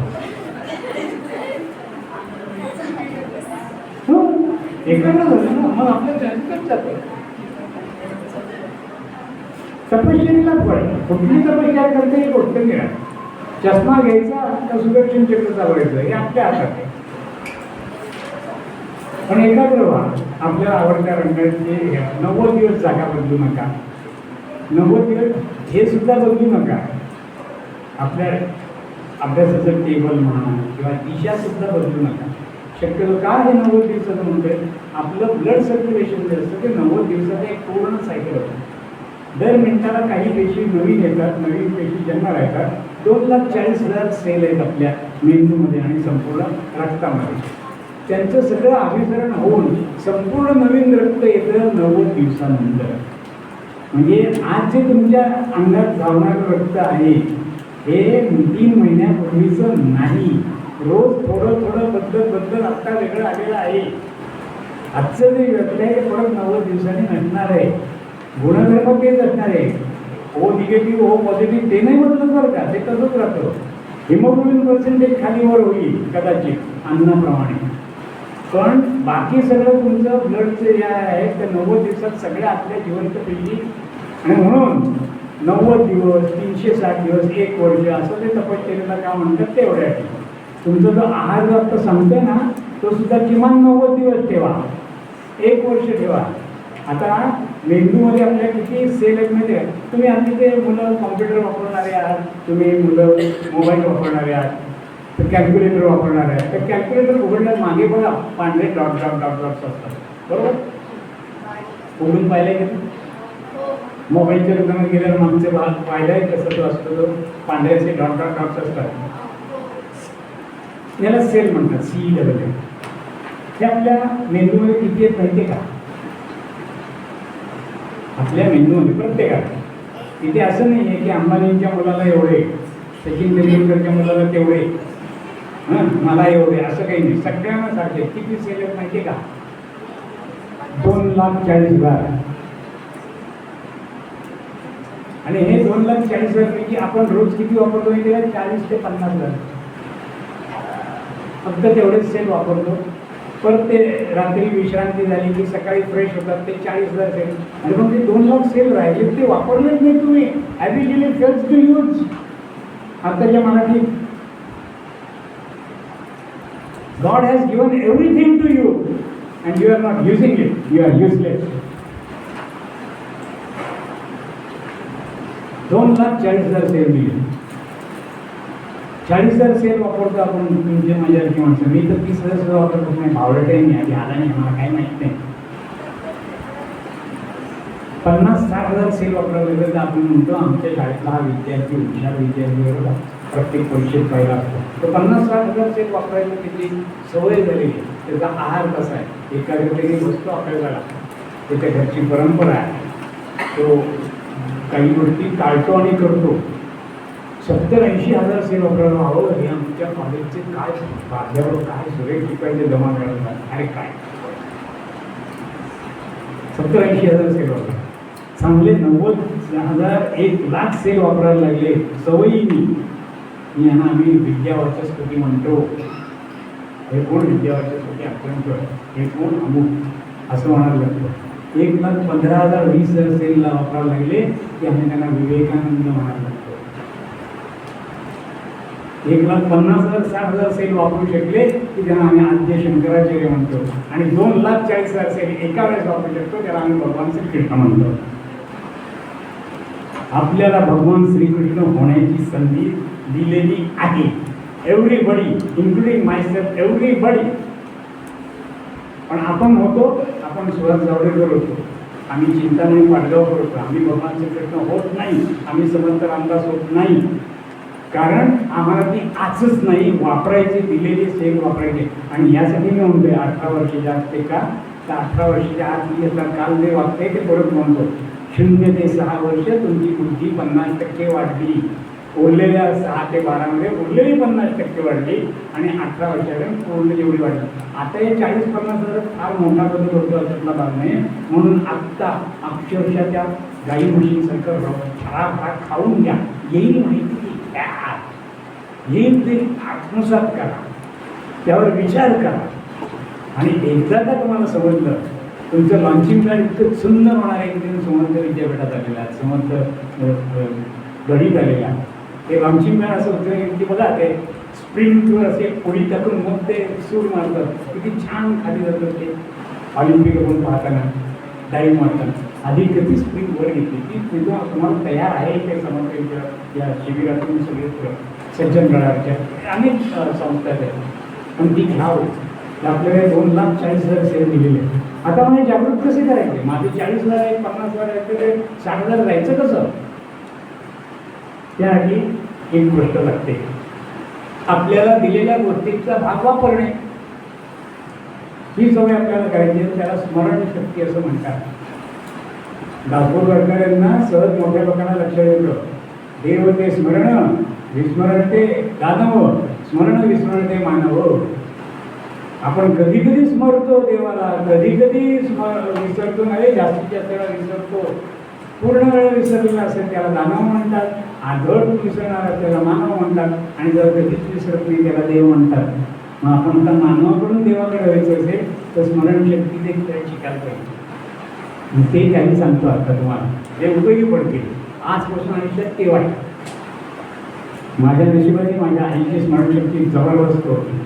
एकावर झालं ना मग आपल्या जास्त जातं. तपश्चर्येला फळ कुठली तपश्चर्या करते ही गोष्ट घ्या. चष्मा घ्यायचा का सुदर्शन चक्र चालवायचं हे आपल्या हातात आहे. पण एकाग्र व्हा. आपल्या आवडत्या रंगाचे 90 दिवस जागा बदलू नका. 90 दिवस हे सुद्धा बदलू नका. आपल्या अभ्यासाचं टेबल म्हणा किंवा दिशा सुद्धा बदलू नका. शक्यतो का हे 90 दिवसाचं म्हणतोय, आपलं ब्लड सर्क्युलेशन जे असतं ते 90 दिवसाचं एक पूर्ण सायकल होतं. दर मिनिटाला काही पेशी नवीन येतात, नवीन पेशी जन्माला येतात. 2,40,000 सेल आहेत आपल्या मेंदूमध्ये आणि संपूर्ण रक्तामध्ये. त्यांचं सगळं अभिसरण होऊन संपूर्ण नवीन रक्त येतं 90 दिवसानंतर. म्हणजे आज जे तुमच्या अंगात धावणारं रक्त आहे हे 3 महिन्यापूर्वीचं नाही. रोज थोडं थोडं बदलत आत्ता वेगळं आलेलं आहे. आजचं जे रक्त आहे ते परत 90 दिवसांनी नसणार आहे. गुणधर्म तेच असणार आहे. ओ निगेटिव्ह ओ पॉझिटिव्ह ते नाही बदलत बरं का, ते तसंच राहतं. हिमोग्लोबिन पर्सेंटेज खाली वर होईल कदाचित अन्नाप्रमाणे, पण बाकी सगळं तुमचं ब्लडचं जे आहे ते 90 दिवसात सगळ्या आपल्या जिवंत पेशी. आणि म्हणून 90 दिवस 360 दिवस 1 वर्ष असं ते तपश्चर्येला का म्हणतात तेवढ्यासाठी. तुमचा जो आहार जो आता सांगतोय ना तो सुद्धा किमान 90 दिवस ठेवा, 1 वर्ष ठेवा. आता मेंदूमध्ये आपल्या किती सेल आहेत माहिती आहे. तुम्ही आता ते मुलं कॉम्प्युटर वापरणारे आहात, तुम्ही मुलं मोबाईल वापरणारे आहात, तर कॅल्क्युलेटर वापरणार आहे. तर कॅल्क्युलेटर उघडल्यास मागे बघा पांढरे डॉट डॉट डॉट डॉट्स असतात, बरोबर. उघडून पाहिलंय का? मोबाईलच्या दुकानात गेल्यावर मागचे भाग पाहिलाय कसं तो असतो, तो पांढऱ्याचे डॉट डॉट डॉट्स असतात. याला सेल म्हणतात, CELL. हे आपल्या मेंदूमध्ये किती आहेत माहिती का? आपल्या मेंदूमध्ये प्रत्येकाला. इथे असं नाही आहे की अंबानींच्या मुलाला एवढे, सचिन तेंडुलकरच्या मुलाला तेवढे, मला एवढे, असं काही नाही. सगळ्यांना सारखे. किती सेल आहेत माहिती आहे का? 2,40,000. आणि हे 2,40,000 पैकी आपण रोज किती वापरतो माहिती आहे? 40 ते 50,000 फक्त तेवढेच सेल वापरतो. परत ते रात्री विश्रांती झाली की सकाळी फ्रेश होतात, ते 40,000 सेल. आणि मग ते 2 लाख सेल राहिले ते वापरलेच नाही तुम्ही. Have you given sales to use? आताच्या मराठीत God has given everything to you and you are not using it. You are useless. 2,40,000 sale दिले. 40,000 सेल वापरतो आपण तुमच्या माझ्यासारखी माणसं. मी तर 30,000 सुद्धा वापरतो नाही. भावडटे नाही, आधी आला नाही, मला काही माहीत नाही. 50-60,000 सेल वापरायला लागलं तर आपण म्हणतो आमच्या शाळेतला हा विद्यार्थी हुशार विद्यार्थी बरोबर प्रत्येक परीक्षेत पहिला असतो. तर 50-60,000 सेल वापरायला त्याची सवय झालेली. त्याचा आहार कसा आहे, एकाग्रतेने बसतो आपल्याला, त्याच्या घरची परंपरा आहे, तो काही गोष्टी टाळतो आणि करतो. 70-80,000 सेल वापरायला हवं. हे आमच्या कॉलेजचे काय प्राध्यापक काय सुरेख शिकायचे जमा करतात. अरे काय 70-80,000 सेल वापरा. चांगले 90,000 1,00,000 सेल वापरायला लागले सवयीनी. यांना आम्ही विद्यावाचस्पती म्हणतो. हे कोण विद्यावाचस्पती अत्यंत, हे कोण अमुक असं म्हणायला लागतं. 1,15,000 20,000 सेलला वापरायला लागले की आम्ही त्यांना विवेकानंद म्हणायला लागतो. 1,50,000 60,000 सेल वापरू शकले की त्यांना आम्ही आद्य शंकराचार्य म्हणतो. आणि 2,40,000 सेल एका वेळेस वापरू शकतो त्याला आम्ही भगवान श्रीकृष्ण म्हणतो. आपल्याला भगवान श्रीकृष्ण होण्याची संधी दिलेली आहे. Everybody including myself, everybody. पण आपण होतो, आपण सुहास जावडेकर होतो, आम्ही चिंतामणी पाडगावकर होतो, आम्ही भगवान श्रीकृष्ण होत नाही, आम्ही समर्थ रामदास होत नाही. कारण आम्हाला ती आचच नाही. वापरायचे दिलेले सेल वापरायचे. आणि यासाठी मी म्हणतोय 18 वर्षाच्या आत ते का, तर 18 वर्षाच्या आत येतात. काल जे वागते ते परत म्हणतो. 0 ते 6 वर्ष तुमची बुद्धी 50% वाढली. उरलेल्या 6 ते 12 मध्ये उरलेली 50% वाढली. आणि 18 वर्षापर्यंत पूर्ण जेवढी वाढली. आता हे 40-50 फार मोठा बदल होतो असं मला भाग नाही. म्हणून आत्ता अक्षरशः त्या गाई म्हशींसारखं छारा भात खाऊन घ्या. येईल माहिती घ्या, येईल ते आत्मसात करा, त्यावर विचार करा. आणि एकदा का तुम्हाला समजलं, तुमचं लॉन्चिंग प्लॅन इतकं सुंदर होणार आहे की तुम्ही समर्थ विद्यापीठात आलेला आहे, समर्थ गणित आलेला आहे. ते लॉन्चिंग प्लॅन असं होतं की बघा ते स्प्रिंगवर असे उडी टाकून मग ते सूर मारतात. किती छान खाली जातात ते. ऑलिम्पिक आपण पाहताना डाईव्ह मारताना आधी कधी स्प्रिंग वर घेतली की तुझं तुम्हाला तयार आहे ते समर्थ या शिबिरातून सगळे सज्जन गडाच्या अनेक संस्था आहेत. पण ती घ्यावं. आपल्याकडे 2,40,000 सेल दिलेले. आता म्हणजे जागृत कसे करायचे? माझे 40,000 आहे, 50,000 आहे, ते 60,000 जायचं कसं? त्यासाठी एक गोष्ट लागते, आपल्याला दिलेल्या गोष्टीचा भाग वापरणे. ही सवय आपल्याला करायची आहे. त्याला स्मरणशक्ती असं म्हणतात. दासबोध गडकऱ्यांना सहज मोठ्या लोकांना लक्षात येतं. देव ते स्मरण विस्मरण ते दानव, स्मरण विस्मरण ते मानव. आपण कधी कधी स्मरतो देवाला, कधी कधी विसरतो नाही, जास्तीत जास्त वेळा विसरतो. पूर्ण वेळ विसरलेला असेल त्याला दानव म्हणतात, आढळ विसरणार त्याला मानव म्हणतात, आणि जर कधीच विसरत नाही त्याला देव म्हणतात. मग आपण आता मानवाकडून देवाकडे व्हायचं असेल तर स्मरणशक्ती देखील शिकायला पाहिजे. ते काही सांगतो आता तुम्हाला, जे उपयोगी पडतील आजपासून आयुष्यात ते वाटतं. माझ्या नशिबाने माझ्या आईची स्मरणशक्ती जबरदस्त होती.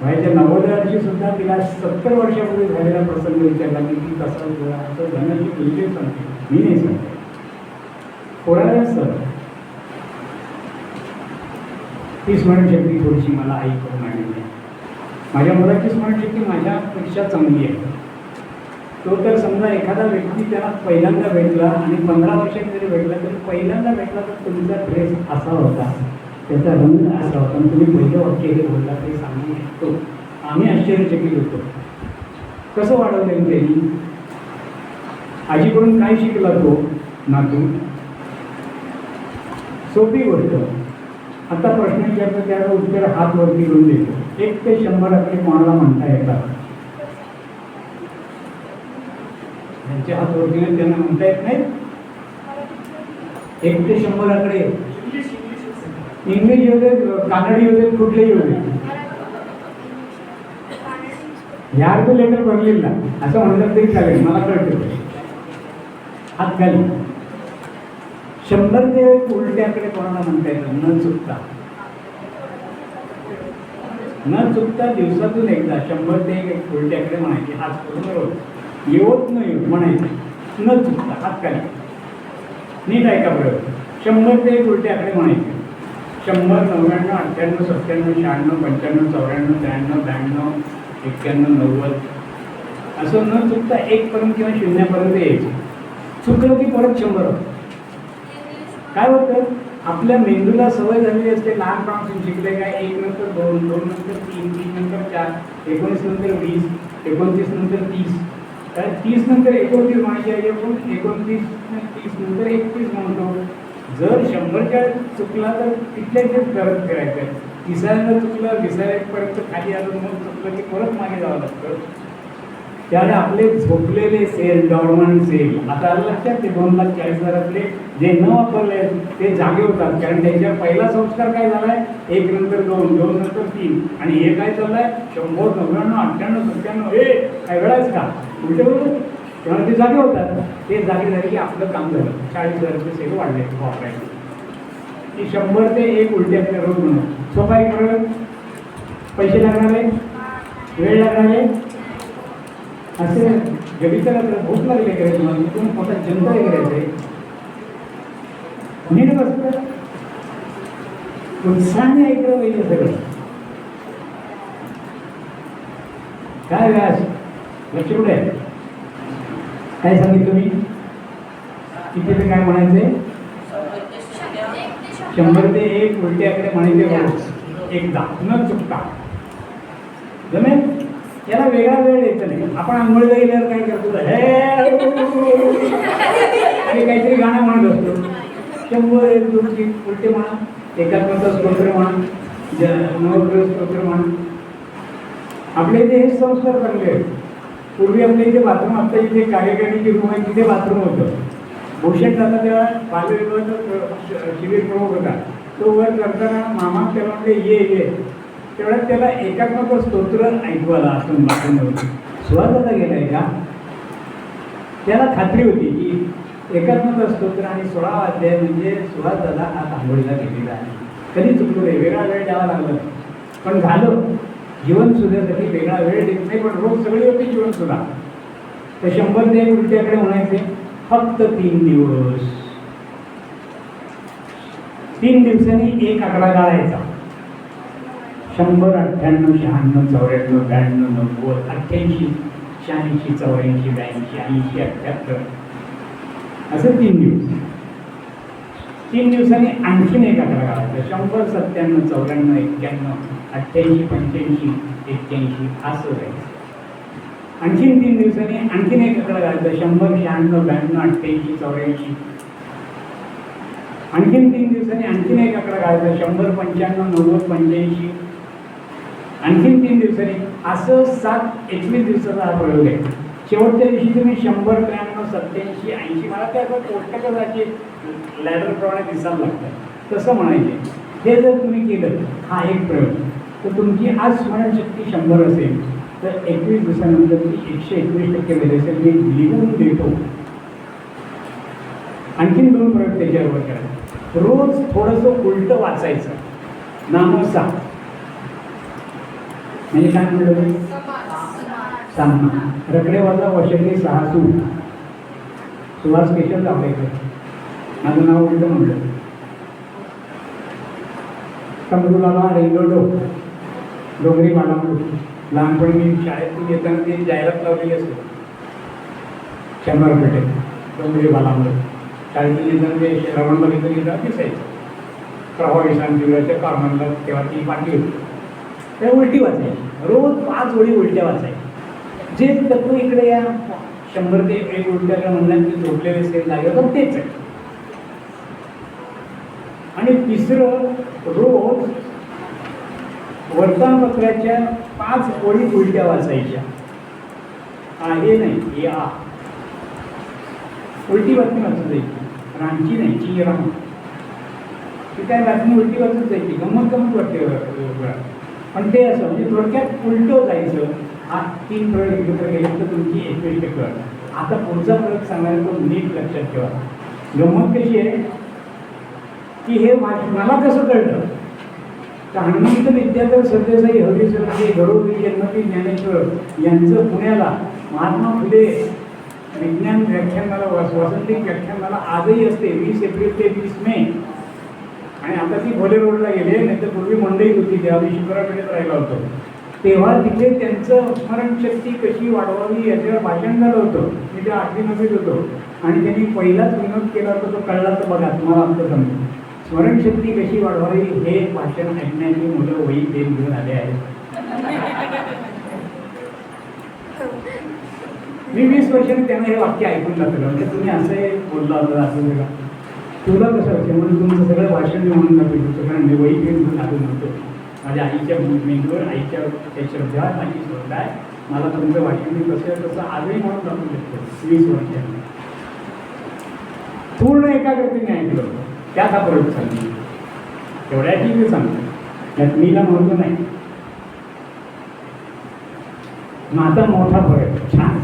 वयाच्या 90 वर्षी सुद्धा तिला 70 वर्षापूर्वी झालेला प्रसंग विचारला की ती कसा असं धनाची बिलकुल सांगते, मी नाही सांगते. कोणाला सर ती स्मरणशक्ती थोडीशी मला आईकडून आलेली आहे. माझ्या मुलाची स्मरणशक्ती माझ्यापेक्षा चांगली आहे. तो तर समजा एखादा व्यक्ती त्याला पहिल्यांदा भेटला आणि 15 वर्षांनी जरी भेटला तरी पहिल्यांदा भेटला तर तुमचा ड्रेस असा होता, त्याचा रंग असा होता, आणि तुम्ही पहिलं वाक्य हे बोलला ते सांगू शकतो. आम्ही आश्चर्यचकित होतो. कसं वाढवलं त्यांनी? आजीकडून काय शिकला तो नातू? सोपी गोष्ट. आता प्रश्न विचारतो त्याला उत्तर हात वरती घेऊन देतो. 1 ते 100 आपले कोणाला म्हणता येतात? त्यांच्या हात वरती त्यांना म्हणता येत नाही. 1 ते 100 आकडे इंग्लिश येऊ देत, कानडी येऊ देत, कुठलेही येऊ देत. यार तो लेटर भरलेला असं म्हणलं तरी चालेल, मला कळतं. हात खाली. 100 ते उलट्याकडे कोणाला म्हणता येतं? न चुकता. न चुकता दिवसातून एकदा 100 ते 1 उलट्याकडे म्हणायचे. हात पूर्ण रोज येवत न येऊ म्हणायचे न चुकता. हात खाली. नीट ऐका बरोबर. 100 ते 1 उलट्याकडे म्हणायचे. 100, 99, 98, 97, 96, 95, 94, 93, 92, 91, 90 असं न चुकता 1 पर्यंत किंवा 0 पर्यंत यायचं. चुकलं की परत 100. काय होतं? आपल्या मेंदूला सवय झालेली असते. लहानपणापासून शिकले काय 1 नंतर 2, 2 नंतर 3, 3 नंतर 4, 19 नंतर 20, 29 नंतर 30, काय 30 नंतर 29 म्हणायची आहे. आपण 29 30 नंतर 31 म्हणतो. जर 100च्या चुकला तर तिथल्या इथेच करत फिरायचं. 30ला चुकलं 20 पर्यंत खाली आलं, मग चुकलं की परत मागे जावं लागतं. त्यामुळे आपले झोपलेले सेल, डॉर्मंट सेल, आता आलं लक्षात ते 2,40,000 जे न वापरले ते जागे होतात. कारण त्यांच्या पहिला संस्कार काय झालाय? 1 नंतर 2, 2 नंतर 3, आणि हे काय चाललंय 100, 99, 98, 97. हे काय वेळाच का उलटे बरोबर. तेव्हा ते जागे होतात. ते जागे झाले की आपलं काम झालं. 40,000 सेल वाढले वापरायचे. ती 100 ते 1 उलट्याकडे रोज म्हणून सोपा आहे. खरं पैसे लागणार आहे, वेळ लागणार आहे. असे जगिताला भूक लागली करायची तुम्हाला, तुम्ही पोटात जनता हे करायचं आहे. नीट बसतं उत्साहाने ऐकलं पाहिजे सगळं. काय व्यास लक्ष कुठे आहे? काय सांगितलं मी? किती ते काय म्हणायचे? 100 ते 1 उलट्याकडे म्हणायचे रोज एकदा न चुकता. जमेल? याला वेगळा वेळ द्यायचा नाही. आपण आंघोळीला गेल्यावर काय करतो? आणि काहीतरी गाणं म्हणत असतो. 100 उलटे म्हणा, एकात्मता स्तोत्र म्हणा, नवग्रह स्तोत्र म्हणा. आपल्या इथे हे संस्कार चांगले आहेत. पूर्वी आपल्या इथे बाथरूम, आता इथे कार्यकारिणीची रूम आहे तिथे बाथरूम होतं. भूषण जाता तेव्हा बालविवाहाचा शिबिर प्रमुख होता. तो वर करताना मामा त्याला म्हणले ये. तेवढ्यात त्याला एकात्मक स्तोत्र ऐकवायला असून बाथरूम होती. सुहासदादा गेलाय का? त्याला खात्री होती की एकात्मक स्तोत्र आणि 16वा अध्याय म्हणजे सुहासदादा आज आंघोळीला गेलेला आहे. कधी चुकलो रे, वेगळा वेळ द्यावा लागला पण झालं. जीवन सुधारण्यासाठी वेगळा वेळ देत नाही, पण रोज सगळी होती जीवन सुद्धा. तर 100 ते 1 उलट्याकडे म्हणायचे फक्त 3 दिवस. 3 दिवसांनी 1 आकडा गाळायचा. 100, 98, 96, 94, 92, 90, 88, 86, 84, 82, 80, 78 असं 3 दिवस. 3 दिवसांनी आणखीन 1 आकडा गाळायचा. 100, 97, 94, 91, 88, 85, 81 असं जायचं. आणखीन 3 दिवसांनी आणखीन एक आकडा घालायचा 100, 96, 92, 88, 84. आणखीन 3 दिवसांनी आणखीन एक आकडा घालायचा 100, 95, 90, 85. आणखीन 3 दिवसांनी असं 21 दिवसाचा हा प्रयोग आहे. शेवटच्या दिवशी तुम्ही 100, 93, 87, 80 मला त्या कोष्टकाची लॅडरप्रमाणे दिसायला लागतं तसं म्हणायचे. हे जर तुम्ही केलं हा एक प्रयोग तर तुमची आज स्मरणशक्ती 100 असेल तर 21 दिवसानंतर ती 121% झाली असेल. मी लिहून देतो. आणखीन 2 प्रयोग त्याच्यावर करा. रोज थोडंसं उलटं वाचायचं नामसा म्हणजे काय म्हणलं सामना रकडेवाचा वशके 6 सुहास केशव जावडेकर माझं नाव उलटं म्हणलं. तंबुलाला रेंगोडो डोंगरी बालामूळ लहानपणी मी शाळेतून येताना ती जाहिरात लावलेली असते 100 पेठेत डोंगरी बालामूळ. शाळेतून येताना ते श्रवण बघितलं गेलं दिसायचं. प्रभावी शांतीच्या कारणाला तेव्हा ती पाठी होती. त्या उलटी वाचायची. रोज 5 ओळी उलट्या वाचायच्या. जे तत्व इकडे या 100 ते 1 उलट्या म्हणण्यात ते जोडलेले असेल जागेवर तेच आहे. आणि तिसरं रोज वर्तमानपत्राच्या 5 ओळी उलट्या वाचायच्या. आहे नाही या उलटी बातमी वाचत जायची. रांची नाही चिराम ती काय बातमी उलटी वाचत जायची. गंमत वाटते. पण ते असं म्हणजे थोडक्यात उलटं जायचं. हा 3 प्रयोग एकत्र गेले तर तुमची 21%. आता पुढचा प्रयोग सांगायला तो नीट लक्षात ठेवा. गंमत कशी आहे की हे मला कसं कळलं तर हनुमंत विद्याधर सत्यसाई हरीसर घरोघरी जन्मती ज्ञानेश्वर यांचं पुण्याला महात्मा फुले विज्ञान व्याख्यानाला वासंतिक व्याख्यानाला आजही असते 20 एप्रिल ते 20 मे. आणि आता ती भोले रोडला गेले नाही तर पूर्वी मंडईत होती तेव्हा मी शुक्रापेठेत राहिला होतो तेव्हा तिथे त्यांचं स्मरणशक्ती कशी वाढवावी याच्यावर भाषण झालं होतं. मी त्या 8वी 9वीत होतो आणि त्यांनी पहिलाच विनोद केला होता तो कळला तर बघा तुम्हाला आमचं समजेल. स्मरणशक्ती कशी वाढवावी हे भाषण ऐकण्याची मुलं वही पेन घेऊन आले आहेत. मी 20 वर्षांनी त्यांना हे वाक्य ऐकून टाकलं. म्हणजे तुम्ही असं हे बोलला होता असं सगळं तुला कसं असेल म्हणून तुमचं सगळं भाषण मी म्हणून टाकलं कारण मी वही पेन घेऊन आलो नव्हतो. माझ्या आईच्या मेंदूवर आईच्या त्या शब्दात माझी श्रद्धा आहे. मला तुमचं भाषण मी कसं तसं आजही म्हणून टाकू शकतो. 20 वर्षांनी पूर्ण एकाग्रतेने ऐकलं होतं. त्यात हा प्रयोग सांगतो. तेवढ्या ठीक आहे सांगतो. त्यात मीला महत्व नाही. मग आता मोठा प्रयोग छान.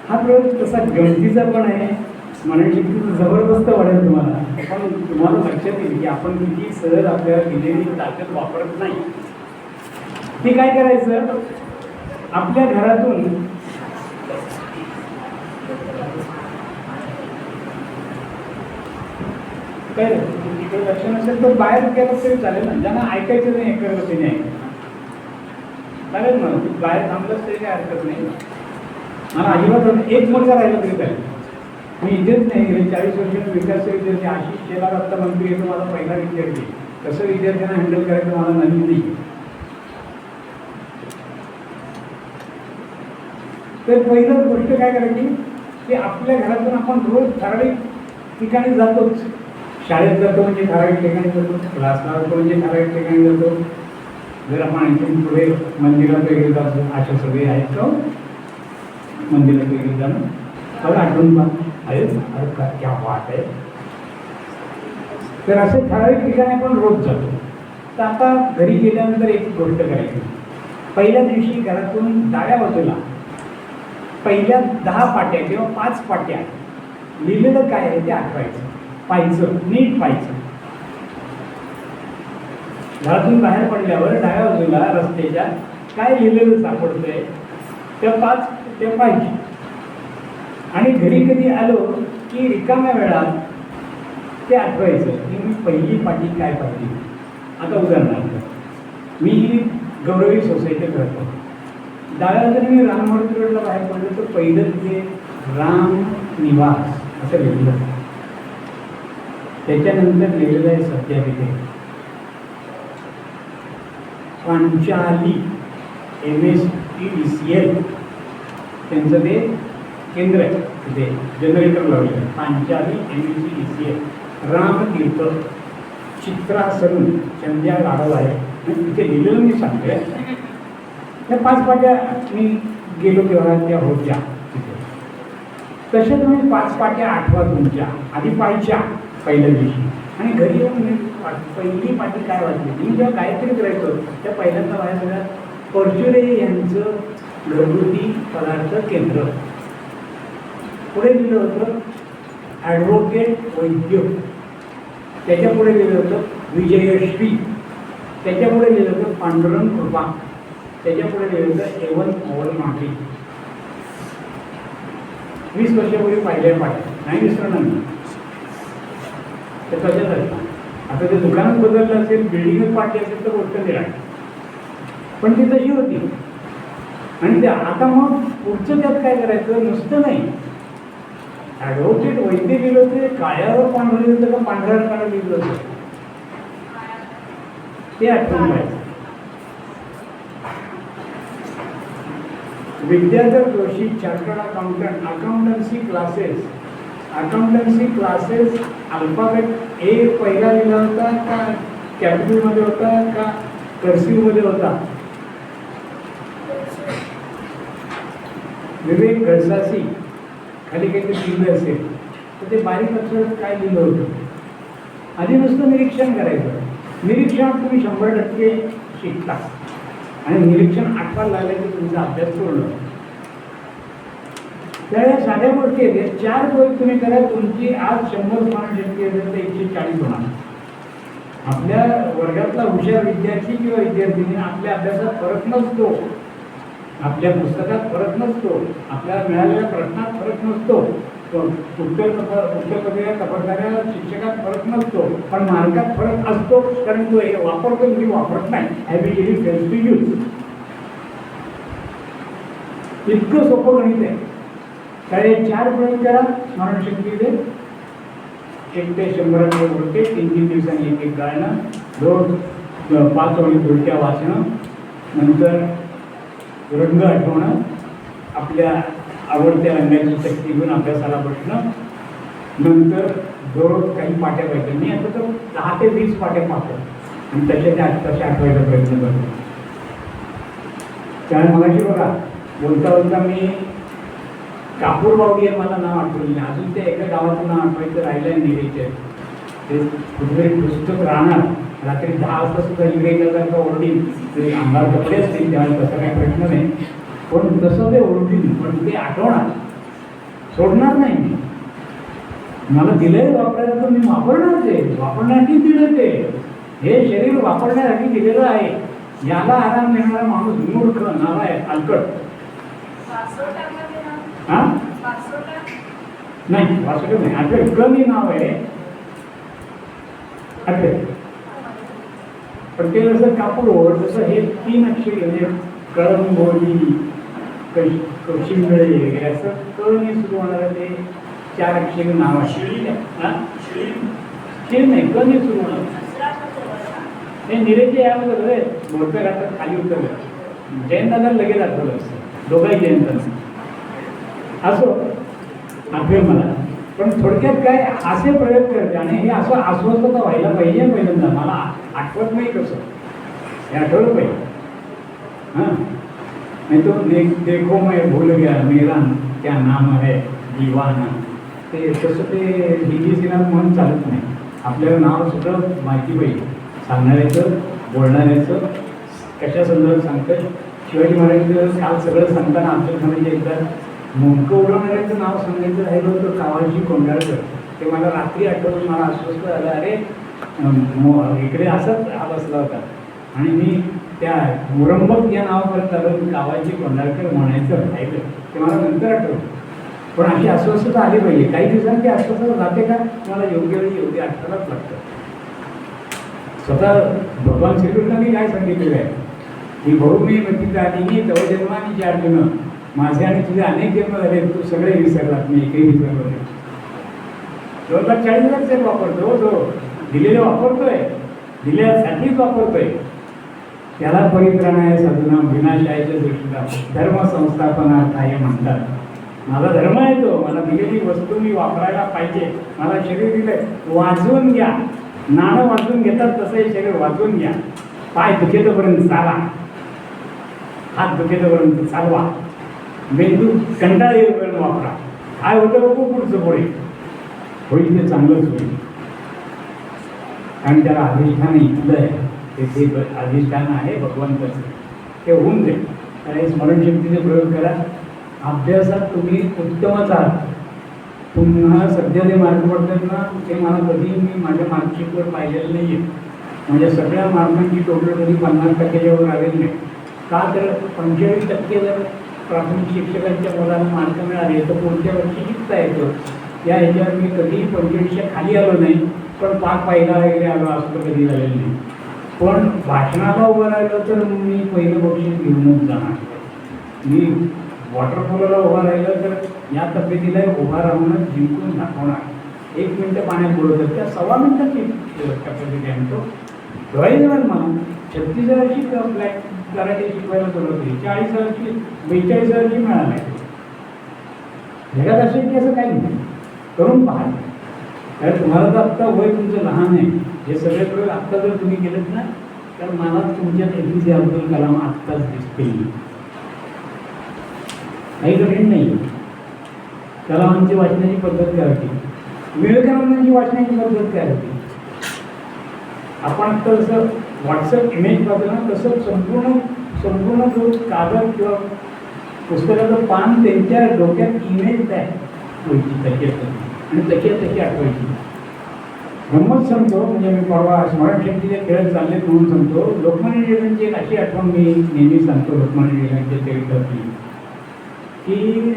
हा प्रयोग तसा गमतीचा पण आहे. स्मरणशक्तीचं जबरदस्त वाढेल तुम्हाला. पण तुम्हाला लक्षात येईल की आपण किती सहज आपल्याला दिलेली ताकद वापरत नाही. ते काय करायचं आपल्या घरातून काय तिकडे लक्ष नसेल तर बाहेर गेलं तरी चालेल ना. ज्यांना ऐकायचं नाही एकाग्रतेने ऐकायचं चालेल ना. बाहेर थांबलंच तरी काय हरकत नाही. मला अजिबात एक मुलगा राहिला तरी चालेल. मी इथेच नाही गेले 40 वर्षांनी विकास विद्यार्थी आशिष शेलार आत्ता मंत्री येतो माझा पहिला विद्यार्थी. कसं विद्यार्थ्यांना हँडल करायचं मला नवीन नाही. तर पहिलं गोष्ट काय करायची की आपल्या घरातून आपण रोज ठराविक ठिकाणी जातोच. शाळेत जातो म्हणजे ठराविक ठिकाणी जातो. क्लासला जातो म्हणजे ठराविक ठिकाणी जातो. जर आपण आणखी पुढे मंदिरात वगैरे जातो अशा सगळे आहेत का मंदिरात वगैरे जाणं मला आठवून पहा अरे क्या वाट आहे. तर असे ठराविक ठिकाणी आपण रोज जातो. तर आता घरी गेल्यानंतर एक गोष्ट करायची. पहिल्या दिवशी घरातून डाव्या बाजूला पहिल्या 10 पाट्या किंवा 5 पाट्या लिहिलेलं काय आहे ते आठवायचं. पाहायचं नीट पाहायचं. घरातून बाहेर पडल्यावर डाव्या बाजूला रस्त्याच्या काय लिहिलेलं सापडतंय त्या 5 ते पाहिजे. आणि घरी कधी आलो की रिकाम्या वेळात ते आठवायचं की मी पहिली पाटी काय पाहिली. आता उदाहरणार्थ मी गौरवी सोसायटीत राहतो. डाव्या बाजूने मी राममूर्ती रोडला बाहेर पडलो तर पहिलं तिथे राम निवास असं लिहिलं. त्याच्यानंतर लिहिलेलं आहे सत्यापिठे पांचाली MS MUTDCL त्यांचं ते केंद्र आहे तिथे जनरेटर लावलं पांचाली MUTDCL रामतीर्थ चित्रासन संध्या गाढव आहे तिथे लिहिलेलं मी सांगतोय. त्या 5 पाट्या मी गेलो तेव्हा त्या होत्या तिथे. तशा तुम्ही 5 पाट्या आठवा तुमच्या आधी पाहिच्या पहिल्या दिवशी आणि घरी येऊन मी पहिली पाटी काय वाटली मी जेव्हा गायत्री करायचो त्या पहिल्यांदा माझ्या सगळ्या परचुरे यांचं घरगुती पदार्थ केंद्र पुढे लिहिलं होतं ॲडव्होकेट वैद्य, त्याच्या पुढे लिहिलं होतं विजयश्री, त्याच्या पुढे लिहिलं होतं पांडुरंग कृपा, त्याच्या पुढे लिहिलं होतं एवन ओवल माटी. 20 वर्षापूर्वी पाहिल्या पाट्या नाही विसरणार मी. ते कशा झालं आता ते दुकानात बदललं असेल बिल्डिंगच पाठी असेल तर गोष्ट निराळ पण ती तशी होती. आणि ते आता मग पुढचं त्यात काय करायचं नुसतं नाही ॲडव्होकेट वैद्य लिहिलं होते काळ्यावर पांढरं लिहिलं होतं का पांढऱ्यावर काळं लिहिलं होतं ते आठवून पाहिजे. Vidyadhar Joshi chartered accountant accountancy classes alphabet ए पहिला लिहिला होता का कॅपिटलमध्ये होता का कर्सिव्हमध्ये होता. विवेक गडसासी खाली काहीतरी लिहिलं असेल तर ते बारीक अक्षरात काय लिहिलं होतं आधी नुसतं निरीक्षण करायचं. निरीक्षणात तुम्ही 100% शिकता आणि निरीक्षण आठवायला लागलं की तुमचा अभ्यास पूर्ण. त्या साध्या गोष्टी आहेत 4 गोष्टी तुम्ही करा तुमची आज 100 स्मरणशक्ती असेल तर 140 होणार. आपल्या वर्गातला हुशार विद्यार्थी किंवा विद्यार्थिनी आपल्या अभ्यासात फरक नसतो, आपल्या पुस्तकात फरक नसतो, आपल्याला मिळालेल्या प्रश्नात फरक नसतो, उत्तरपत्रिका तपासणाऱ्या शिक्षकात फरक नसतो पण मार्गात फरक असतो कारण तो हे वापरतो मी वापरत नाही. हॅबिलिटी फेल्स टू यूज. इतकं सोपं गणित आहे. काय 4 प्रयोग करा स्मरणशक्तीचे 1 ते 100 बोलते 3 दिवसांनी 1 गाणं रोज 5 ओळी थोडक्या वाचणं नंतर रंग आठवणं आपल्या आवडत्या रंगाची शक्ती घेऊन अभ्यासाला बसणं नंतर दररोज काही पाट्या पाहिजे. मी आता तर 10 ते 20 पाट्या पाहतो आणि तसे आठवायचा प्रयत्न करतो. त्यामुळे मगाशी बघा बोलता बोलता मी कापूरबावडी आहे मला नाव आठवलं नाही अजून ते एका गावाचं नाव आठवायचं राहिलं आहे निरेचे ते कुठे पुस्तक राहणार रात्री 10 वाजता सुद्धा इंग्रजासारखं ओरडीन ते अंगार कपडे असतील त्यावेळेस तसा काही प्रश्न नाही पण तसं ते ओरडीन पण ते आठवणार सोडणार नाही मी. मला दिलंय वापरायला तर मी वापरणार ते वापरण्यासाठी दिलं ते. हे शरीर वापरण्यासाठी दिलेलं आहे. याला आराम देणारा माणूस मूर्ख नालायक अलकट. हां नाही वासुदेव नाही आठवे कमी नाव आहे आठवे पण ते जसं कापूर तसं हे 3 अक्षरी म्हणजे कळंबोली कशिंगळे वगैरे असं कळणी सुरू होणारं ते 4 अक्षरी नाव आहे. शिळ नाही कळणी सुरू होणार हे निरेचे यामध्ये मोठ्या घाटात खाली उतरलं जयंताला लगेच आठवलं असतं दोघाही जयंतांना असो आठवेल मला पण थोडक्यात काय असे प्रयोग करते आणि हे असं अस्वस्थता व्हायला पाहिजे पहिल्यांदा मला आठवत नाही कसं हे आठवलं पाहिजे. हां नाही तो देखो मैं भूल गया मेरा क्या नाम है दीवाना ते तसं ते हिंदी सिनेमा म्हणून चालत नाही. आपल्याला नाव सगळं माहिती पाहिजे सांगणाऱ्याचं बोलणाऱ्याचं कशा संदर्भात सांगतं. शिवाजी महाराजांचं काल सगळं सांगताना अफजल खानाचे एकदा मुंडकं उडवणाऱ्यांचं नाव सांगायचं राहिलं होतं कावाजी कोंडाळकर ते मला रात्री आठवून मला अस्वस्थ झालं अरे इकडे असंच हा बसला होता आणि मी त्या मुरंबक या नावापर्यंत आलं कावाजी कोंडाळकर म्हणायचं राहिलं ते मला नंतर आठवलं. पण अशी अस्वस्थता आली पाहिजे. काही दिवसांनी ती अस्वस्थता जाते का मला योग्य वेळी योग्य आठवणाच लागतं. स्वतः भगवान श्रीकृष्णांनी काय सांगितलेलं आहे की भाऊ मी पिता आणि तव जन्मानी अर्जुन माझे आणि तुझे अनेक जन्म झाले तू सगळे विसरलात मी एकही विसरलो नाही. 240 सेल वापरतो तो दिलेले वापरतोय दिल्यासाठीच वापरतोय त्याला परित्राणाय साधना विनाशायच्या दृष्टीला धर्म संस्थापनार्थाय म्हणतात. माझा धर्म आहे तो, मला दिलेली वस्तू मी वापरायला पाहिजे, मला शरीर दिलंय, वाजवून घ्या. नाणं वाजवून घेतात तसं हे शरीर वाजवून घ्या. पाय दुखेतोपर्यंत चाला, हात दुखेतोपर्यंत चालवा, मेंदू कंटाळा येईपर्यंत वापरा. काय होतं बघू पुढचं पुढे होईल ते चांगलंच होईल. कारण त्याला अधिष्ठान इथलं आहे, ते अधिष्ठान आहे भगवंताचं, ते होऊन जाईल. त्याला स्मरणशक्तीचे प्रयोग करा. अभ्यासात तुम्ही उत्तमच आहात. तुम्हाला सध्या जे मार्क पडतात ना ते मला कधी मी माझ्या मार्कशीटवर पाहिलेलं नाही आहे. म्हणजे सगळ्या मार्कांची टोटल कधी 50% वर आलेली नाही. का तर 45% जर प्राथमिक शिक्षकांच्या मुलांना मार्क मिळाले तर पुढच्या वर्षी शिकता येतं. या ह्याच्यावर मी कधी 45 खाली आलो नाही, पण पाक पाहिला वगैरे आलो असं कधी झालेलं नाही. पण भाषणाला उभं राहिलं तर मी पहिलं बक्षीस घेऊनच जाणार. मी वॉटरफॉलला उभा राहिलं तर या तब्येतीला उभा राहूनच जिंकून दाखवणार. 1 मिनिटं पाण्यात बुडवतात त्या 1.25 मिनिटाची कॅपॅसिटी आहे. तो ठेवायचं मला 36,000ची ब्लॅक कराटे शिकवायला सुरुवात केली, 40,000ची 42,000ची मिळाली. जगात असेल की असं काही नाही, करून पहा. कारण तुम्हाला तर आत्ता वय तुमचं लहान आहे. हे सगळे प्रयोग आत्ता जर तुम्ही केलेत ना तर मला तुमच्यात APJ अब्दुल कलाम आत्ताच दिसतील. काही कठीण नाही. कलामांची वाचण्याची पद्धत काय होती, विवेकानंदांची वाचण्याची पद्धत काय होती. आपण तसं व्हॉट्सअप इमेज पाहतो ना तसं संपूर्ण जो कागद किंवा पुस्तकाचं पान त्यांच्या डोक्यात इमेज तयार व्हायची त्याच्यात आणि तशी आठवायची. गंमत सांगतो, म्हणजे मी परवा स्मरणशक्तीचे खेळ चालले म्हणून सांगतो. लोकमान्य टिळकांची एक अशी आठवण मी नेहमी सांगतो लोकमान्य टिळकांच्या चरित्रातली, की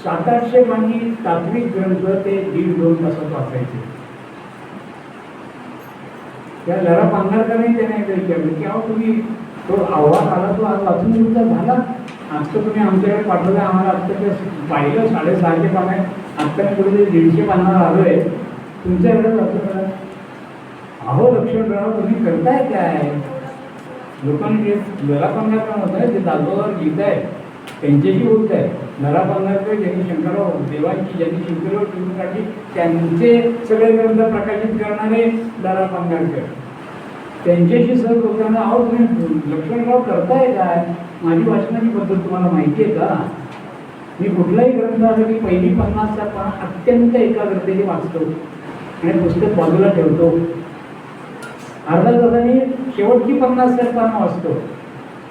700-800 पानी तात्विक ग्रंथ ते 1.5-2 तासात वाचायचे. त्या लरा पांघारकरांनी त्याने एकदा विचारलं की अहो तुम्ही तो आव्हान आला तो आज वाचून तुमचा झाला, आत्ता तुम्ही आमच्याकडे पाठवलं, आम्हाला आत्ता ते पाहिलं 650 पानं आहे, आत्ता मी कुठे 150 पानावर आलो आहे, तुमच्याकडे वाचून करा. अहो लक्ष्मणराव तुम्ही करताय काय. लोकांनी लरा पांघारकर होत आहे ते दादोबावर लिहित आहे, त्यांच्याशी बोलत आहे. लरा पांघारकर ज्यांनी शंकरराव देवांची ज्यांनी शंकरराव टिळून काढली त्यांचे सगळे ग्रंथ प्रकाशित करणारे लरा पांघारकर, त्यांच्याशी सहज बोलताना अहो तुम्ही लक्ष्मणराव करताय काय, माझी वाचनाची पद्धत तुम्हाला माहिती आहे का. मी कुठलाही ग्रंथ आला की पहिली 50 पानं अत्यंत एकाग्रतेने वाचतो आणि पुस्तक बाजूला ठेवतो. अर्धा तासाने शेवटची 50 पानं वाचतो.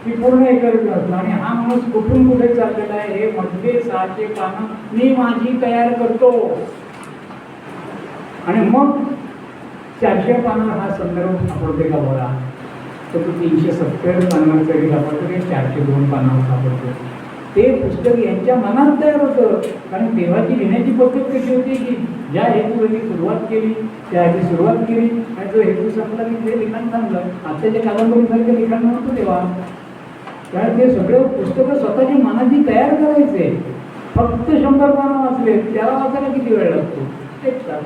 मी पूर्ण एकाग्र असतो आणि हा माणूस कुठून कुठे चाललेला आहे हे मधले 600 पानं मी माझी तयार करतो आणि मग 400 पानावर हा संदर्भ सापडते का बघा. तर तो 370 पानावर तरी सापडतो की 402 पानावर सापडतो. ते पुस्तक यांच्या मनात तयार होतं. कारण देवाची लिहिण्याची पद्धत कशी होती की ज्या हेतूने सुरुवात केली त्या आधी सुरुवात केली आणि जो हेतू संपला की ते लिखाण थांबलं. आत्ताच्या कादंबरीसारखं लिखाण नव्हतं तेव्हा. कारण ते सगळं पुस्तकं स्वतःच्या मनाची तयार करायचे. फक्त 100 पानं वाचले त्याला वाचायला किती वेळ लागतो. तेच का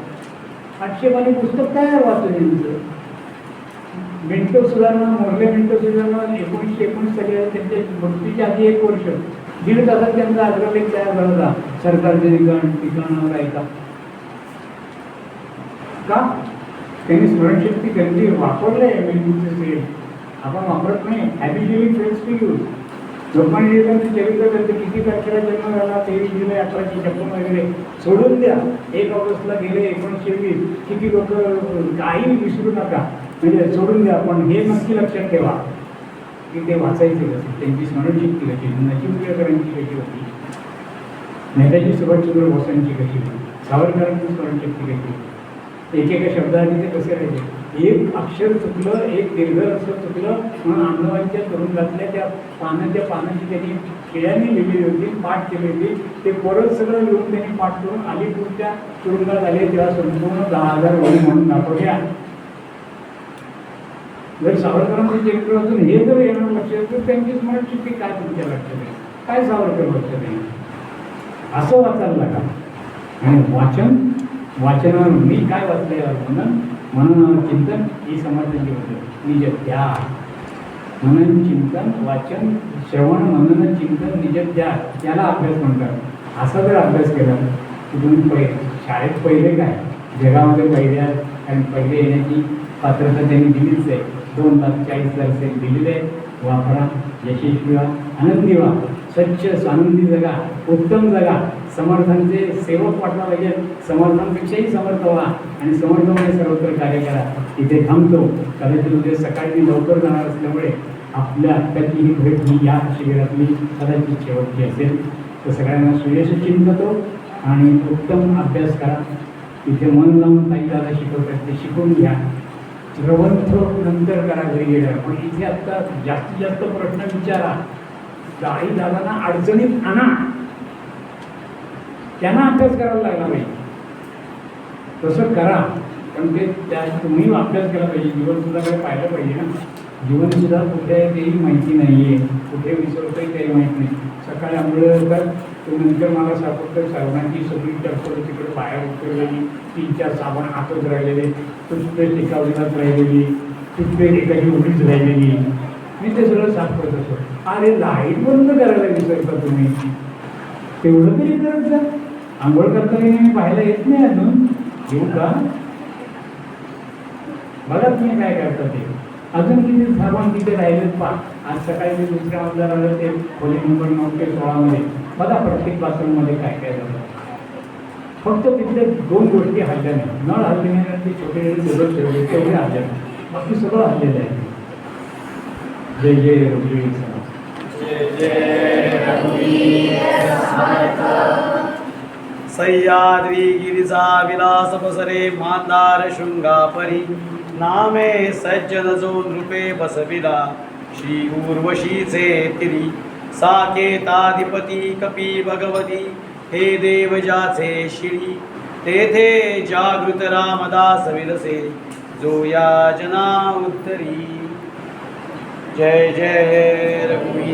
800 पानी पुस्तक तयार वाचलं त्यांचं. मिंटो सुधारणा मोरले मिंटो सुधारणा 1919 साली त्यांच्या मृत्यूच्या आधी 1 वर्ष 1.5 तासात त्यांचा अग्रलेख तयार झाला होता. सरकारचे ठिकाणावर ऐका का त्यांनी स्मरणशक्ती त्यांची वापरले. मेंदूचे आपण वापरत नाही. हॅबिच्युअली फेल्स टू यूज. लोकमान्य टिळकांचं चरित्र त्यांचं किती तारखेला जन्म झाला 23 जुलै 1856 वगैरे सोडून द्या. 1 ऑगस्टला गेले 1920. किती लोक काही विसरू नका म्हणजे सोडून द्या. पण हे नक्की लक्षात ठेवा की ते वाचायचे कसे, त्यांची स्मरणशक्ती कशी, नजीब टिळकांची कशी होती, नेताजी सुभाषचंद्र बोसांची कशी होती, सावरकरांची स्मरणशक्ती कशी होती, एकेका शब्दाने ते कसे राहायचे. एक अक्षर चुकलं, एक दीर्घ असं चुकलं म्हणून आंदोलनाच्या तुरुंगातल्या त्या पानाची त्यांनी खेळ्याने लिहिली होती, पाठ केली होती. ते परत सगळं लिहून त्यांनी पाठ करून अलीपूरच्या तुरुंगात आले तेव्हा संपूर्ण 10,000 वही म्हणून दाखवल्या. जर सावरकरांचं चरित्र असून हे जर येणार लक्षात तर त्यांची स्मरणशक्ती काय तुमच्या लक्षात आहे, काय सावरकर लक्षात आहे असं वाचायला लागा. आणि वाचनावर मी काय वाचले म्हणून चिंतन ही समर्थांची पद्धत. निज त्याग मनन चिंतन वाचन श्रवण मनन चिंतन निजध्यास याला अभ्यास म्हणतात. असा जर अभ्यास केला की तुम्ही शाळेत पहिले काय जगामध्ये पहिले येण्याची पात्रता त्यांनी दिलीच आहे. 2,40,000 सेट दिलेले आहे. वापरा, यशस्वी व्हा, आनंदी व्हा, स्वच्छ आनंदी जगा, उत्तम जगा, समर्थांचे सेवक वाटला पाहिजे, समर्थांपेक्षाही समर्थ व्हा आणि समर्थपणे सर्वत्र कार्य करा. इथे थांबतो. कदाचित उद्या सकाळी मी लवकर जाणार असल्यामुळे आपल्या आत्ताची ही भेट ही या शिबिरातली कदाचित शेवटची असेल. तर सगळ्यांना सुयश चिंततो आणि उत्तम अभ्यास करा. इथे मन लावून काही दादा शिकवतात ते शिकून घ्या. ग्रंथ नंतर करा घरी गेल्यावर. पण इथे आत्ता जास्तीत जास्त प्रश्न विचारा. काही दादांना अडचणीत आणा, त्यांना अभ्यास करायला लागला पाहिजे. तसं करा. पण ते त्या तुम्ही अभ्यास केला पाहिजे. जीवन सुद्धा पाहिलं पाहिजे ना. जीवनसुद्धा कुठे आहे तेही माहिती नाही आहे, कुठे विसरतंही काही माहीत नाही. सकाळी आंघोळ होतात तो नंतर मला सापडतं साबणाची सगळी टक्कर तिकडे बाहेर उतरलेली, 3-4 साबण आतच राहिलेले, टूथपेस्ट एका उन्हात राहिलेली, टूथपेस्ट एकाची उघडीच राहिलेली. मी ते सगळं साफ करत असतो. अरे लाईट बंद करायला विसरता तुम्ही, तेवढं तरी करत जा. आंघोळ करताना मी पाहायला येत नाही अजून, येऊ का? बघा तुम्ही काय करता ते. अजून किती साबण तिथे राहिलेत पहा. आज सकाळी मी दुसऱ्या मजल्यावर आलं ते खोली नंबर 9 ते 16 बघा प्रत्येक बाथरूममध्ये काय काय झालं. फक्त तिथल्या 2 गोष्टी हल्ल्या नाही. नळ हल्ले नाही आणि ते छोटे टेबल ठेवले तेवढे हल्ले नाही, बाकी सगळं हल्लेलं आहे. जय जय रघुवीर समर्थ. जय जय रघुवीर समर्थ. सह्याद्री गिरिजा विलास बसरे मांदार शृंगापरी नामे सज्जन जो नृपे बसविला श्री उर्वशीचे तिरी साकेताधिपती कपी भगवती हे देव जाचे शिरी तेथे जागृत रामदास विलसे जो या जना उत्तरी. जय जय रघुवीर.